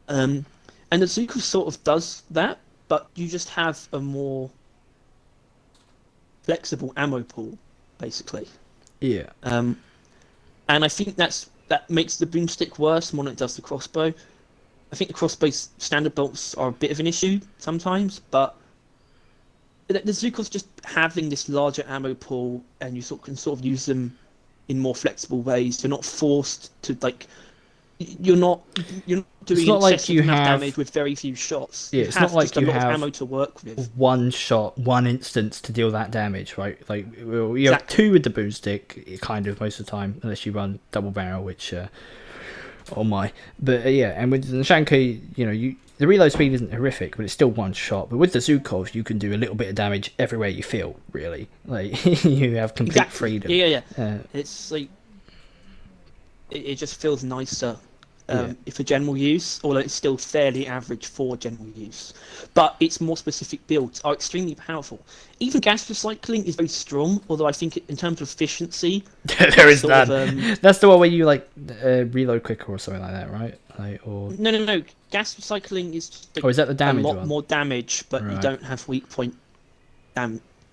And the Zhukovs sort of does that, but you just have a more flexible ammo pool, basically. yeah. And I think that makes the boomstick worse more than it does the crossbow. I think the crossbow's standard bolts are a bit of an issue sometimes, but the Zhukovs just having this larger ammo pool, and you can sort of use them in more flexible ways. You're not forced to, like, you're not doing not like excessive you enough have damage with very few shots. Yeah, you it's have not like just a you lot of have ammo to work with. one shot, one instance to deal that damage, right? Like, well, you have Exactly. two with the boomstick, kind of most of the time, unless you run double barrel, which oh my. But yeah, and with the Shanko, you know, the reload speed isn't horrific, but it's still one shot. But with the Zhukovs, you can do a little bit of damage everywhere you feel, really. Like, you have complete freedom. Yeah. It's like it just feels nicer for general use, although it's still fairly average for general use. But its more specific builds are extremely powerful. Even gas recycling is very strong, although I think in terms of efficiency, there is none. That's the one where you like reload quicker or something like that, right? Like, or no. Gas recycling is just is that the damage a lot one? more damage, but you don't have weak point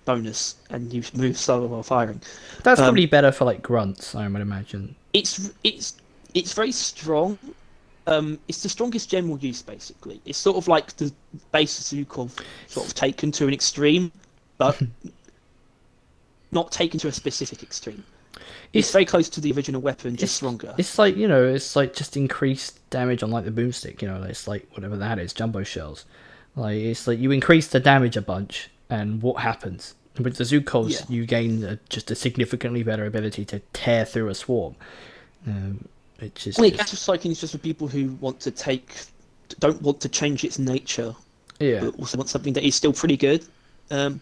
bonus, and you move slower while firing. That's probably better for like grunts, I would imagine. It's very strong. It's the strongest general use, basically. It's sort of like the base Zhukov sort of taken to an extreme, but not taken to a specific extreme. It's very close to the original weapon, just stronger. It's like, you know, it's like just increased damage on like the boomstick, you know, it's like whatever that is, jumbo shells. Like, it's like you increase the damage a bunch, and what happens? With the Zhukovs, you gain just a significantly better ability to tear through a swarm. Gas recycling is just for people who don't want to change its nature, but also want something that is still pretty good. And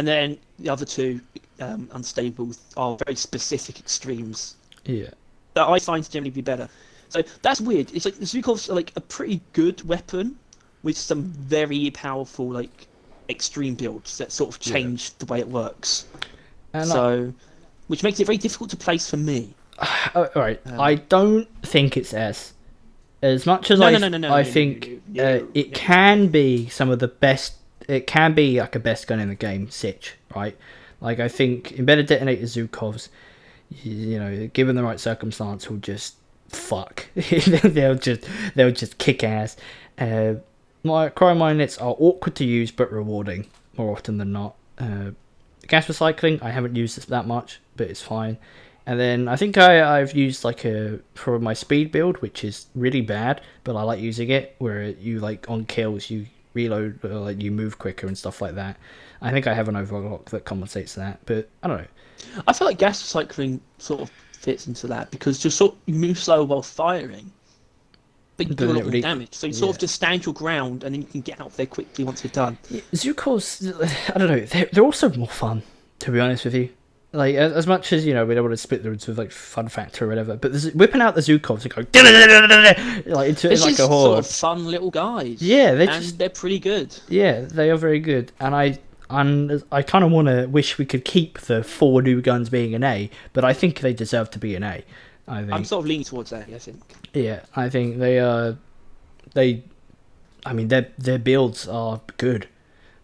then the other two, unstable, are very specific extremes. Yeah, that I find to generally be better. So that's weird. It's like the Zhukovs are like a pretty good weapon with some very powerful, like, extreme builds that sort of change the way it works. And which makes it very difficult to place for me. Alright, I don't think it's S. As much as I think it can be some of the best. It can be like a best gun in the game, Sitch, right? Like, I think embedded detonator Zhukovs, you know, given the right circumstance, will just fuck. they'll just kick ass. My cryo minets are awkward to use but rewarding more often than not. Gas recycling, I haven't used this that much, but it's fine. And then I think I've used like for my speed build, which is really bad, but I like using it, where you like on kills, you reload, or like you move quicker and stuff like that. I think I have an overlock that compensates that, but I don't know. I feel like gas recycling sort of fits into that because you move slower while firing, but you do a lot more damage. So you sort of just stand your ground and then you can get out there quickly once you're done. Yeah, Zhukovs, I don't know. They're also more fun, to be honest with you. Like as much as we don't want to split them into like fun factor or whatever, but whipping out the Zhukovs and go like into like a horde. Sort of fun little guys. Yeah, they're pretty good. Yeah, they are very good, and I kind of want to wish we could keep the 4 new guns being an A, but I think they deserve to be an A. I'm sort of leaning towards A, I think. Yeah, I think they are. I mean, their builds are good.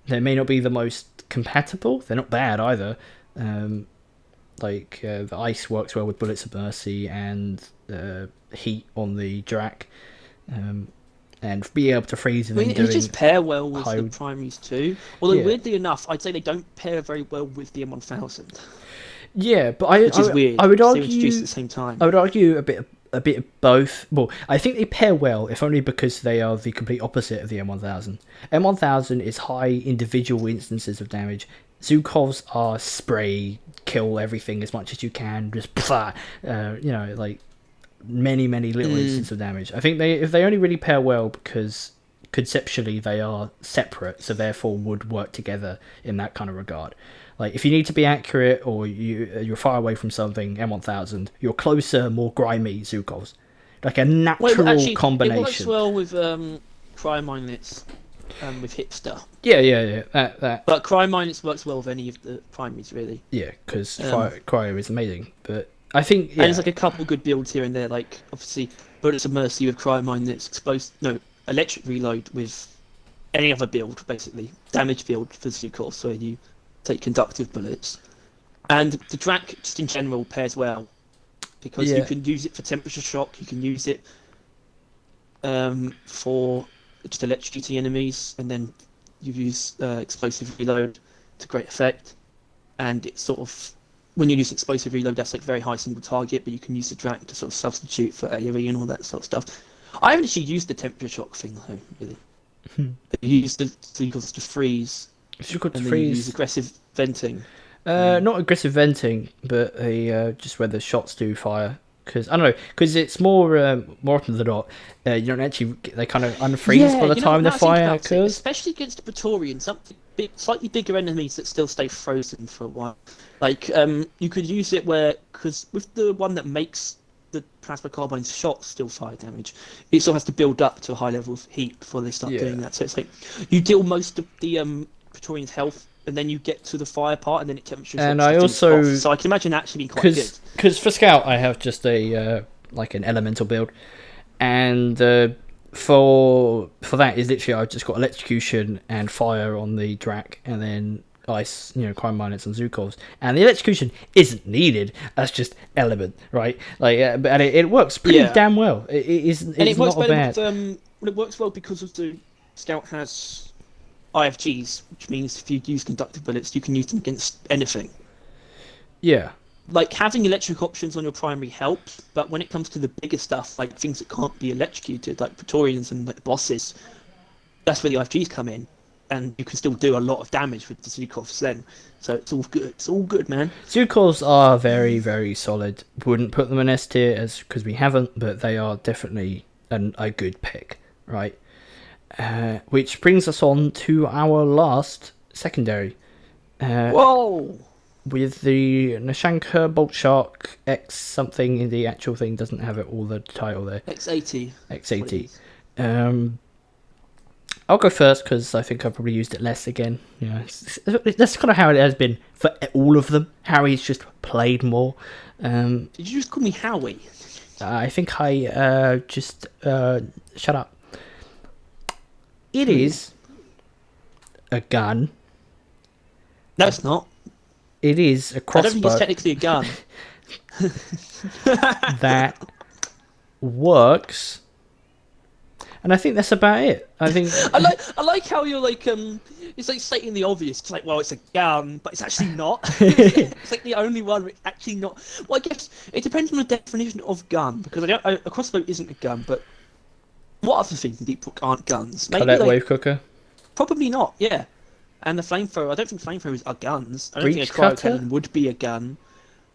They may not be the most compatible. They're not bad either. The ice works well with Bullets of Mercy and heat on the Drac. And being able to freeze and it just pair well with the primaries too. Although weirdly enough, I'd say they don't pair very well with the M1000. Yeah, but which is weird. I would argue introduced at the same time. I would argue a bit of both. Well, I think they pair well, if only because they are the complete opposite of the M1000. M1000 is high individual instances of damage. Zhukovs are spray, kill everything as much as you can, just blah, like many little instances of damage. I think if they only really pair well because conceptually they are separate, so therefore would work together in that kind of regard. Like if you need to be accurate or you're far away from something, M1000, you're closer, more grimy Zhukovs. Like a natural combination. It works well with Cryo-Minutes with Hipster. Yeah. That. But Cryo-Minutes works well with any of the primaries, really. Yeah, because Cryo is amazing. But I think... Yeah. And there's like a couple good builds here and there, like obviously Bullets of Mercy with Cryo-Minutes, Electric Reload with any other build, basically. Damage build for Zhukovs, so you take conductive bullets. And the Drac, just in general, pairs well. Because you can use it for temperature shock, you can use it for just electrocuting enemies, and then you use explosive reload to great effect. And it's sort of, when you use explosive reload, that's like very high single target, but you can use the Drac to sort of substitute for AoE and all that sort of stuff. I haven't actually used the temperature shock thing though, really. You use the Zhukovs to freeze, and then you use aggressive venting. Not aggressive venting, but just where the shots do fire. Because I don't know, because it's more often than not, you don't actually, they kind of unfreeze by the time the fire occurs. Especially against the Praetorians, slightly bigger enemies that still stay frozen for a while. Like you could use it because with the one that makes the plasma carbine's shots still fire damage, it still has to build up to a high level of heat before they start doing that. So it's like you deal most of the Praetorian's health, and then you get to the fire part, and then it temperature. And I also, so I can imagine that actually being quite good. Because for Scout, I have just a like an elemental build, and for that is literally I've just got electrocution and fire on the Drac, and then ice, crime minutes and Zhukovs, and the electrocution isn't needed. That's just element, right? Like, and it works pretty damn well. It's works not bad. It works well because of the Scout has IFGs, which means if you use conductive bullets, you can use them against anything. Yeah. Like, having electric options on your primary helps, but when it comes to the bigger stuff, like things that can't be electrocuted, like Praetorians and like bosses, that's where the IFGs come in, and you can still do a lot of damage with the Zhukovs then. So it's all good. It's all good, man. Zhukovs are very, very solid. Wouldn't put them in S tier because we haven't, but they are definitely a good pick, right? Which brings us on to our last secondary. Whoa! With the Nashanka Bolt Shark X something in the actual thing, doesn't have it all the title there. X80. X80. I'll go first because I think I've probably used it less again. That's kind of how it has been for all of them. Harry's just played more. Did you just call me Howie? I think I just shut up. It is a gun. No, it's not. It is a crossbow. I don't think it's technically a gun. That works. And I think that's about it. I think I like how you're like it's like stating the obvious. It's like, well, it's a gun, but it's actually not. It's like the only one where it's actually not. Well, I guess it depends on the definition of gun, because a crossbow isn't a gun, but what other things in Deep Rock aren't guns? Maybe Colette wave cooker. Probably not. Yeah. And the flamethrower, I don't think flamethrowers are guns. I don't think Breach a cryo cutter? cannon would be a gun.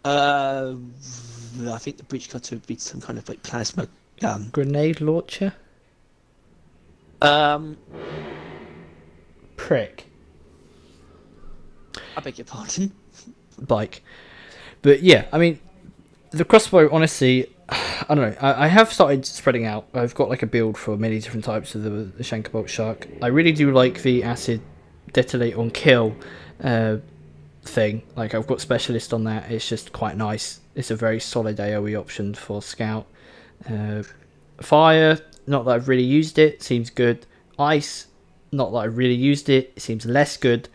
I think the breach cutter would be some kind of like plasma gun. Grenade launcher? Um, Prick. I beg your pardon. Bike. But yeah, I mean, the crossbow, honestly, I don't know. I have started spreading out. I've got like a build for many different types of the Shankerbolt Shark. I really do like the acid detonate on kill thing. Like, I've got specialist on that. It's just quite nice. It's a very solid AoE option for scout. Fire, not that I've really used it. Seems good. Ice, not that I've really used it. It seems less good.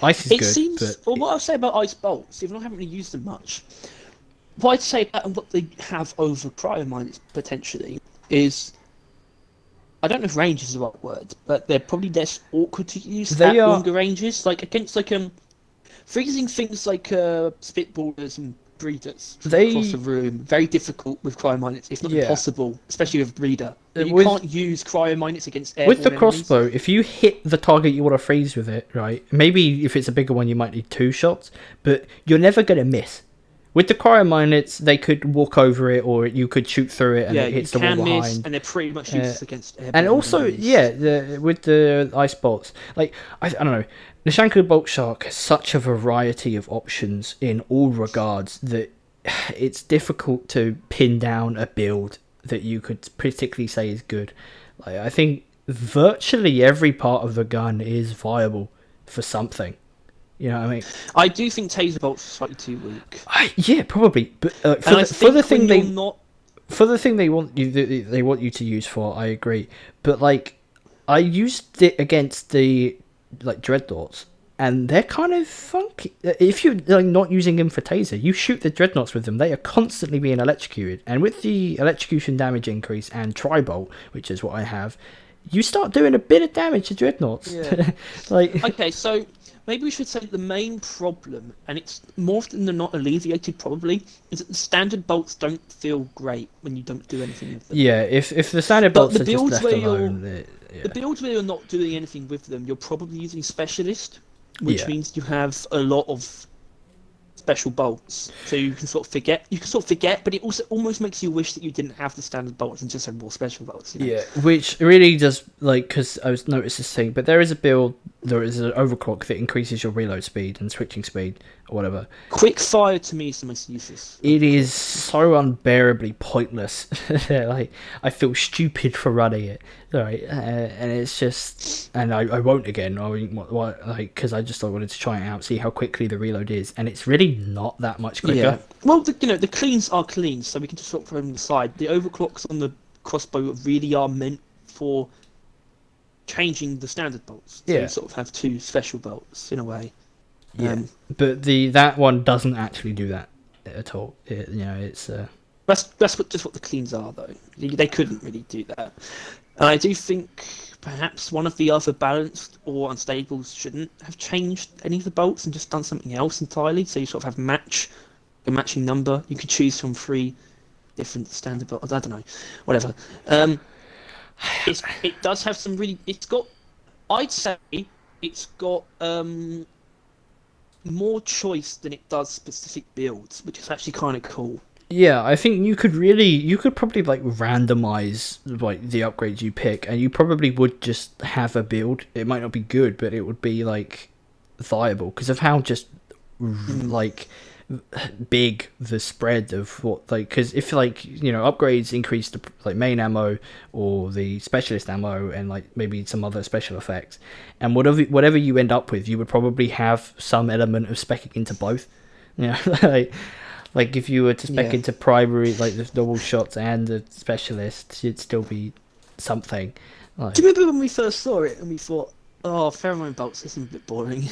Ice is It good, seems. but Well, what I'll say about ice bolts, even though I haven't really used them much, what I'd say about and what they have over cryomines potentially is, I don't know if range is the right word, but they're probably less awkward to use They at are- longer ranges, like against freezing things like spitballers and breeders from They- across the room. Very difficult with cryomines, if not Yeah. impossible, especially with breeder. You With- can't use cryomines against airborne with the enemies. crossbow, if you hit the target you want to freeze with it, right? Maybe if it's a bigger one, you might need 2 shots, but you're never gonna miss. With the cryominets, they could walk over it, or you could shoot through it, and Yeah, it you hits the wall can miss, behind. and they're pretty much useless against airborne And also, enemies. yeah, with the ice bolts, like I don't know, the Shanker Bolt Shark has such a variety of options in all regards that it's difficult to pin down a build that you could particularly say is good. Like, I think virtually every part of the gun is viable for something. You know what I mean? I do think taser bolts are slightly too weak. Yeah, probably. But for And I the think thing when they you're not, for the thing they want you to use for, I agree. But like, I used it against the like dreadnoughts, and they're kind of funky. If you're like not using them for taser, you shoot the dreadnoughts with them, they are constantly being electrocuted. And with the electrocution damage increase and tri-bolt, which is what I have, you start doing a bit of damage to dreadnoughts. Yeah. Like, okay, so maybe we should say the main problem, and it's more often than not alleviated probably, is that the standard bolts don't feel great when you don't do anything with them. yeah, if the standard But bolts the are just builds left where you're- alone, yeah. The builds where you're not doing anything with them, you're probably using specialist, which Yeah. means you have a lot of special bolts, so you can sort of forget. But it also almost makes you wish that you didn't have the standard bolts and just had more special bolts. You know? Yeah, which really does, like, because I was noticed this thing, but there is an overclock that increases your reload speed and switching speed or whatever. Quick fire to me is the most useless. It is so unbearably pointless. Like, I feel stupid for running it, right? And it's just, and I won't again. I mean, like, because I just wanted to try it out, see how quickly the reload is, and it's really not that much quicker. Yeah. Well, the cleans are clean, so we can just sort of put them aside. The overclocks on the crossbow really are meant for changing the standard bolts. So Yeah. you sort of have two special bolts in a way. Yeah, but that one doesn't actually do that at all. It's That's just what the cleans are, though. They couldn't really do that. And I do think perhaps one of the other balanced or unstables shouldn't have changed any of the bolts and just done something else entirely. So you sort of have a matching number. You could choose from 3 different standard bolts. I don't know, whatever. It does have some really. I'd say it's got more choice than it does specific builds, which is actually kind of cool. Yeah, I think you could probably like randomize like the upgrades you pick, and you probably would just have a build. It might not be good, but it would be like viable because of how just like big the spread of what, like, because if like upgrades increase the like main ammo or the specialist ammo and like maybe some other special effects, and whatever you end up with, you would probably have some element of specking into both. Like if you were to spec into primary, like the double shots and the specialist, it'd still be something. Like, Do you remember when we first saw it and we thought, oh, pheromone bolts, this is a bit boring?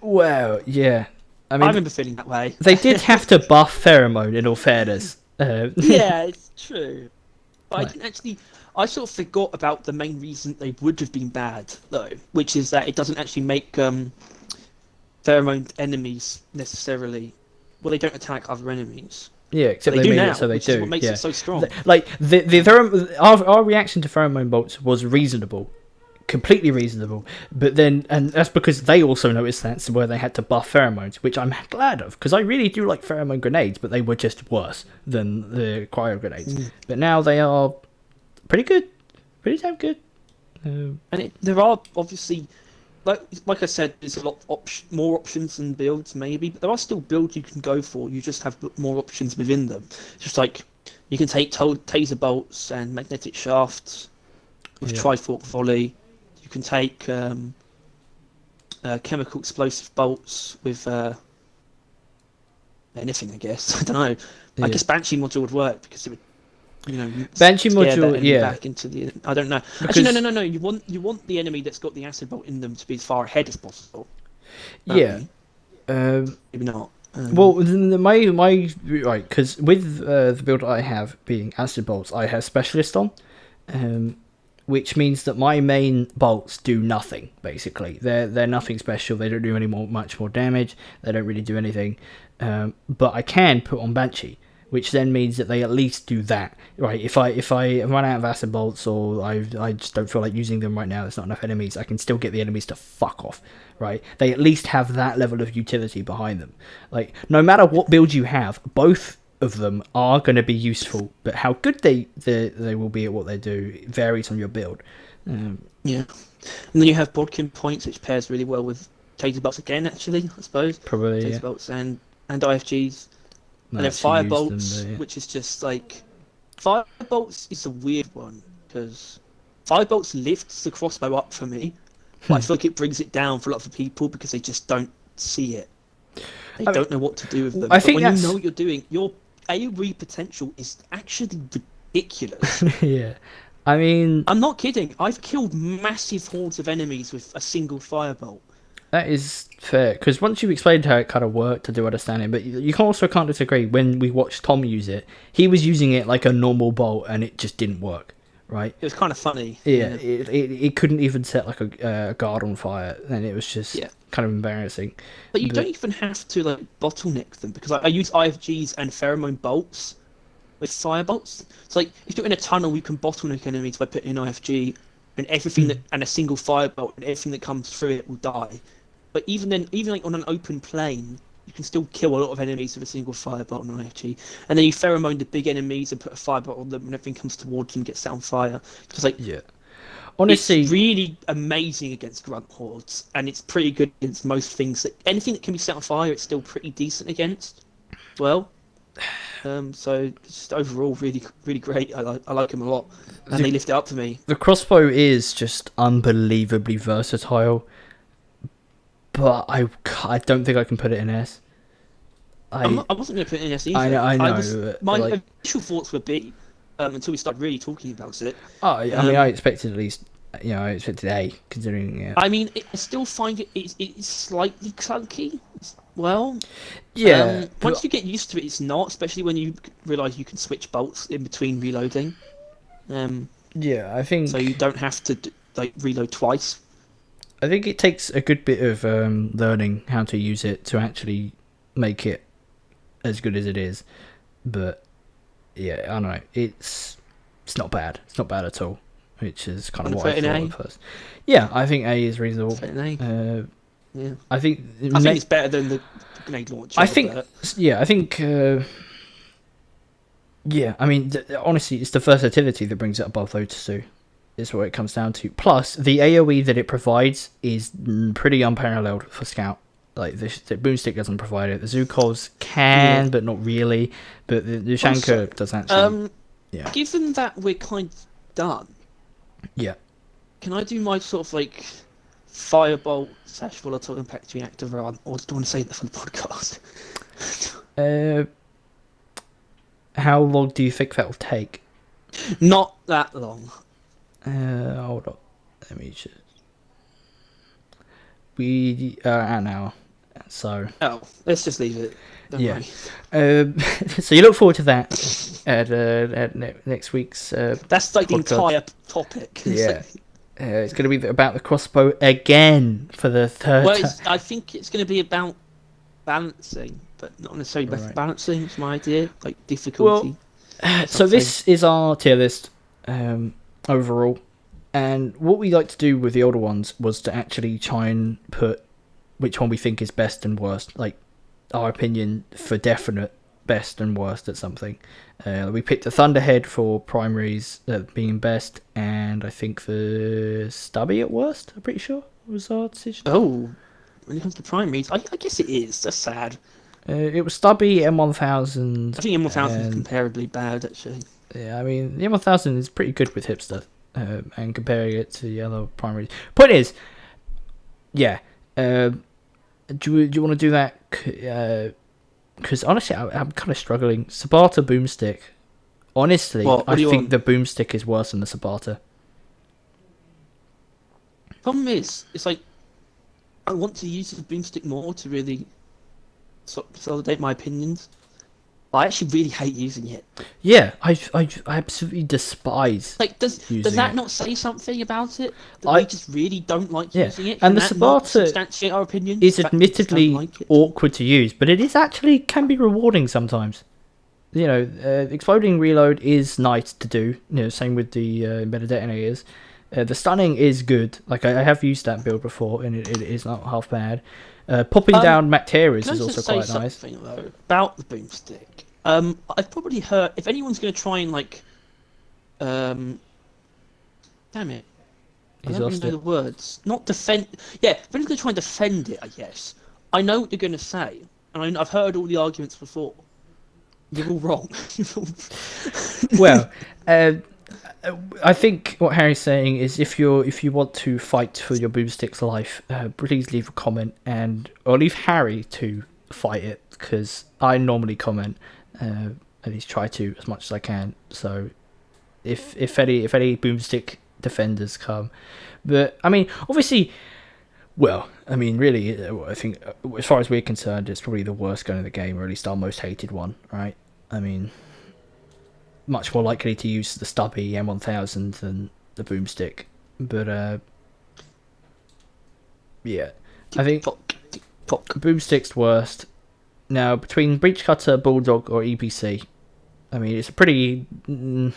well, yeah. I I mean, remember feeling that way. they did have to buff pheromone, in all fairness. Yeah, it's true. But Right. I didn't actually. I sort of forgot about the main reason they would have been bad, though, which is that it doesn't actually make pheromone enemies necessarily. Well, they don't attack other enemies. Yeah, except They they do made now, it so they which is do. what makes it so strong. Like our reaction to pheromone bolts was reasonable completely reasonable. But then, and that's because they also noticed that's where they had to buff pheromones, which I'm glad of, because I really do like pheromone grenades, but they were just worse than the cryo grenades. But now they are pretty good, pretty damn good. There are obviously, like I said, there's a lot more options than builds maybe, but there are still builds you can go for. You just have more options within them. Just like you can take taser bolts and magnetic shafts with Trifork volley. You can take chemical explosive bolts with anything, I guess. I don't know. I guess Banshee module would work because it would, Banshee scare module, that enemy back into the. I don't know. Because, Actually, no. You want the enemy that's got the acid bolt in them to be as far ahead as possible. Yeah. Maybe not. Well, my right, because with the build I have being acid bolts, I have specialist on, which means that my main bolts do nothing. Basically, they're nothing special. They don't do much more damage. They don't really do anything. But I can put on Banshee, which then means that they at least do that. Right? If I run out of acid bolts or I just don't feel like using them right now, there's not enough enemies, I can still get the enemies to fuck off. Right? They at least have that level of utility behind them. Like, no matter what build you have, both of them are going to be useful, but how good they will be at what they do varies on your build. Yeah. And then you have Bodkin points, which pairs really well with taser bolts again, actually, I suppose. Probably, taser bolts and IFGs. And then fire bolts, which is just like... Fire bolts is a weird one, because fire bolts lifts the crossbow up for me, but I feel like it brings it down for a lot of people because they just don't see it. They don't know what to do with them. But when you know what you're doing, your AoE potential is actually ridiculous. Yeah. I mean... I'm not kidding. I've killed massive hordes of enemies with a single firebolt. That is fair, because once you've explained how it kind of worked, I do understand it, but you also can't disagree. When we watched Tom use it, he was using it like a normal bolt, and it just didn't work, right? It was kind of funny. Yeah. It couldn't even set like a guard on fire, and it was just kind of embarrassing. But you don't even have to like bottleneck them, because I use IFGs and pheromone bolts with fire bolts. So like if you're in a tunnel, you can bottleneck enemies by putting an IFG, and everything and a single firebolt, and everything that comes through it will die. But even then, even like on an open plane, you can still kill a lot of enemies with a single firebolt and an IFG. And then you pheromone the big enemies and put a firebolt on them, and everything comes towards them and gets set on fire. Because like, honestly, it's really amazing against grunt hordes, and it's pretty good against most things. Anything that can be set on fire, it's still pretty decent against. Well, so just overall, really, really great. I like him a lot, and they lift it up for me. The crossbow is just unbelievably versatile. But I don't think I can put it in S. I wasn't going to put it in S either. I know. My initial thoughts were B, until we started really talking about it. Oh, I mean, I expected at least, I expected A, considering. Yeah. I mean, I still find it's slightly clunky. Well, once you get used to it, it's not. Especially when you realise you can switch bolts in between reloading. I think so. You don't have to reload twice. I think it takes a good bit of learning how to use it to actually make it as good as it is. But yeah, I don't know. It's not bad. It's not bad at all. Which is kind of what I thought at first. Yeah, I think A is reasonable. Yeah. I think it's better than the grenade launcher. I think. I think. I mean, honestly, it's the versatility that brings it above those two. Is what it comes down to. Plus, the AoE that it provides is pretty unparalleled for Scout. Like, the Boomstick doesn't provide it. The Zhukovs can, but not really. But the Shanker does actually. Given that we're kind of done. Yeah. Can I do my sort of like firebolt / volatile impact reactor run, or do you want to say that for the podcast? How long do you think that will take? Not that long. Hold on. Let me just. We are at an hour, so. Oh, let's just leave it. Don't worry. So you look forward to that at next week's. That's like podcast. The entire topic. Yeah. It's going to be about the crossbow again for the third. Well, I think it's going to be about balancing, but not necessarily balancing. It's my idea, like difficulty. Well, so this is our tier list. Overall, And what we like to do with the older ones was to actually try and put which one we think is best and worst, like our opinion for definite best and worst at something. We picked the Thunderhead for primaries being best, and I think the Stubby at worst, I'm pretty sure, was our decision. Oh, when it comes to primaries, I guess it is. That's sad. It was Stubby, M1000. I think M1000 is comparably bad, actually. Yeah, I mean, the M1000 is pretty good with hipster, and comparing it to the other primaries. Point is, yeah, do you want to do that? Because honestly, I'm kind of struggling. Subata Boomstick. Honestly, I think the Boomstick is worse than the Subata. Problem is, it's like I want to use the Boomstick more to really consolidate my opinions. I actually really hate using it. Yeah, I absolutely despise. Like, does that not say something about it? That we just really don't like using it? And the Subata substantiate our opinion. Is admittedly awkward to use, but it is actually can be rewarding sometimes. You know, exploding reload is nice to do. You know, same with the embedded detonators. The stunning is good. Like I have used that build before, and it is not half bad. Popping down Macterias is also quite nice. Something, though, about the Boomstick. I've probably heard if anyone's going to try and like, damn it, I don't really know the words. Not defend. Yeah, if anyone's going to try and defend it, I guess I know what they're going to say, and I've heard all the arguments before. You're all wrong. Well, I think what Harry's saying is if you want to fight for your Boomstick's life, please leave a comment or leave Harry to fight it, because I normally comment, at least try to as much as I can. So if any Boomstick defenders come, but I mean obviously, well, I mean really, I think as far as we're concerned, it's probably the worst gun in the game, or at least our most hated one, right? I mean, much more likely to use the Stubby M1000 than the Boomstick, but yeah, I think Boomstick's worst. Now, between Breach Cutter, Bulldog, or EPC, I mean, it's a pretty, they're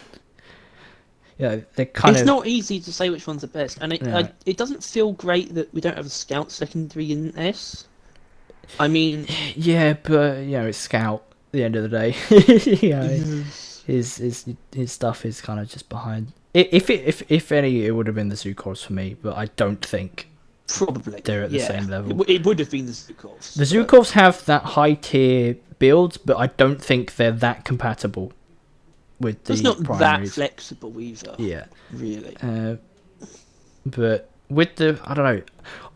kind of. It's not easy to say which one's the best, and it doesn't feel great that we don't have a Scout secondary in this. I mean, yeah, but it's Scout. At the end of the day, his stuff is kind of just behind. If any, it would have been the Zhukovs for me, but I don't think probably they're at the same level. It would have been the Zhukovs. The Zhukovs have that high tier builds, but I don't think they're that compatible with the primaries. It's not that flexible either. Yeah, really. But with the, I don't know.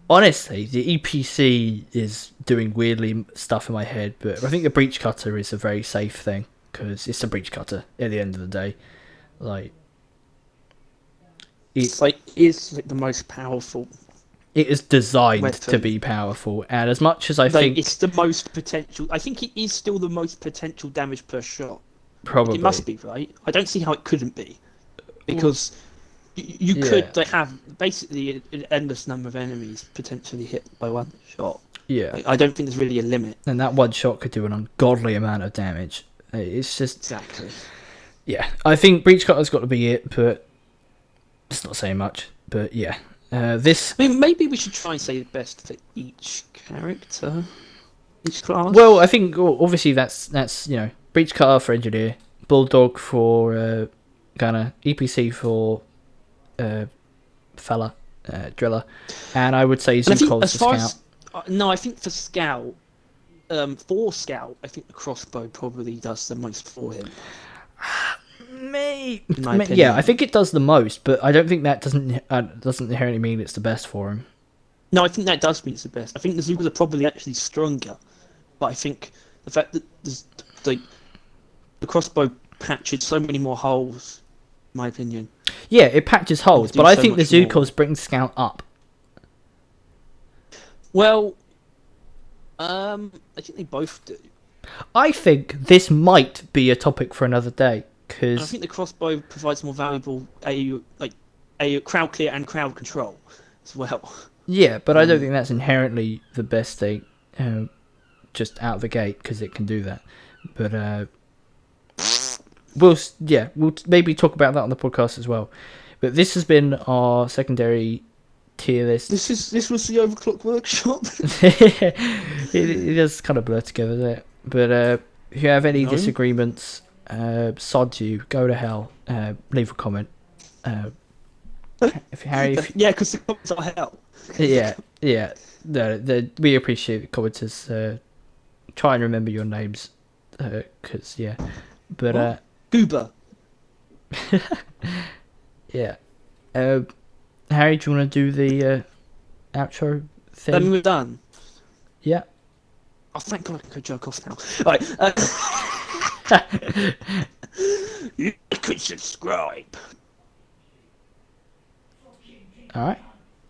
Honestly, the EPC is doing weirdly stuff in my head, but I think the Breach Cutter is a very safe thing, because it's a Breach Cutter at the end of the day. Like, it's like the most powerful. It is designed weapon to be powerful, and as much as I think it's the most potential, I think it is still the most potential damage per shot. Probably it must be, right? I don't see how it couldn't be, because you could have basically an endless number of enemies potentially hit by one shot. Yeah, I don't think there's really a limit. And that one shot could do an ungodly amount of damage. It's just exactly. Yeah, I think Breach Cutter's got to be it, but it's not saying much. But yeah, this. I mean, maybe we should try and say the best for each character, each class. Well, I think obviously that's Breach Cutter for Engineer, Bulldog for Gunner, EPC for Fella, Driller, and I would say Zhukovs for Scout. No, I think for Scout, I think the Crossbow probably does the most for him. Yeah, I think it does the most, but I don't think that doesn't inherently mean it's the best for him. No, I think that does mean it's the best. I think the Zhukovs are probably actually stronger, but I think the fact that the Crossbow patches so many more holes, in my opinion. Yeah, it patches holes, but I think the Zhukovs bring Scout up. Well, I think they both do. I think this might be a topic for another day, because I think the Crossbow provides more valuable a crowd clear and crowd control as well. Yeah, but I don't think that's inherently the best thing, just out of the gate, because it can do that. But we'll maybe talk about that on the podcast as well. But this has been our secondary tier list. This was the Overclock workshop. It does kind of blur together there. But if you have any No. disagreements, sod you, go to hell. Leave a comment. If Harry, Yeah, because the comments are hell. yeah. No, we appreciate the commenters. Try and remember your names, because yeah. But What? Goober. yeah. Harry, do you want to do the outro thing? Then we're done. Yeah. Oh, thank God I can jerk off now. Right. You can subscribe. All right.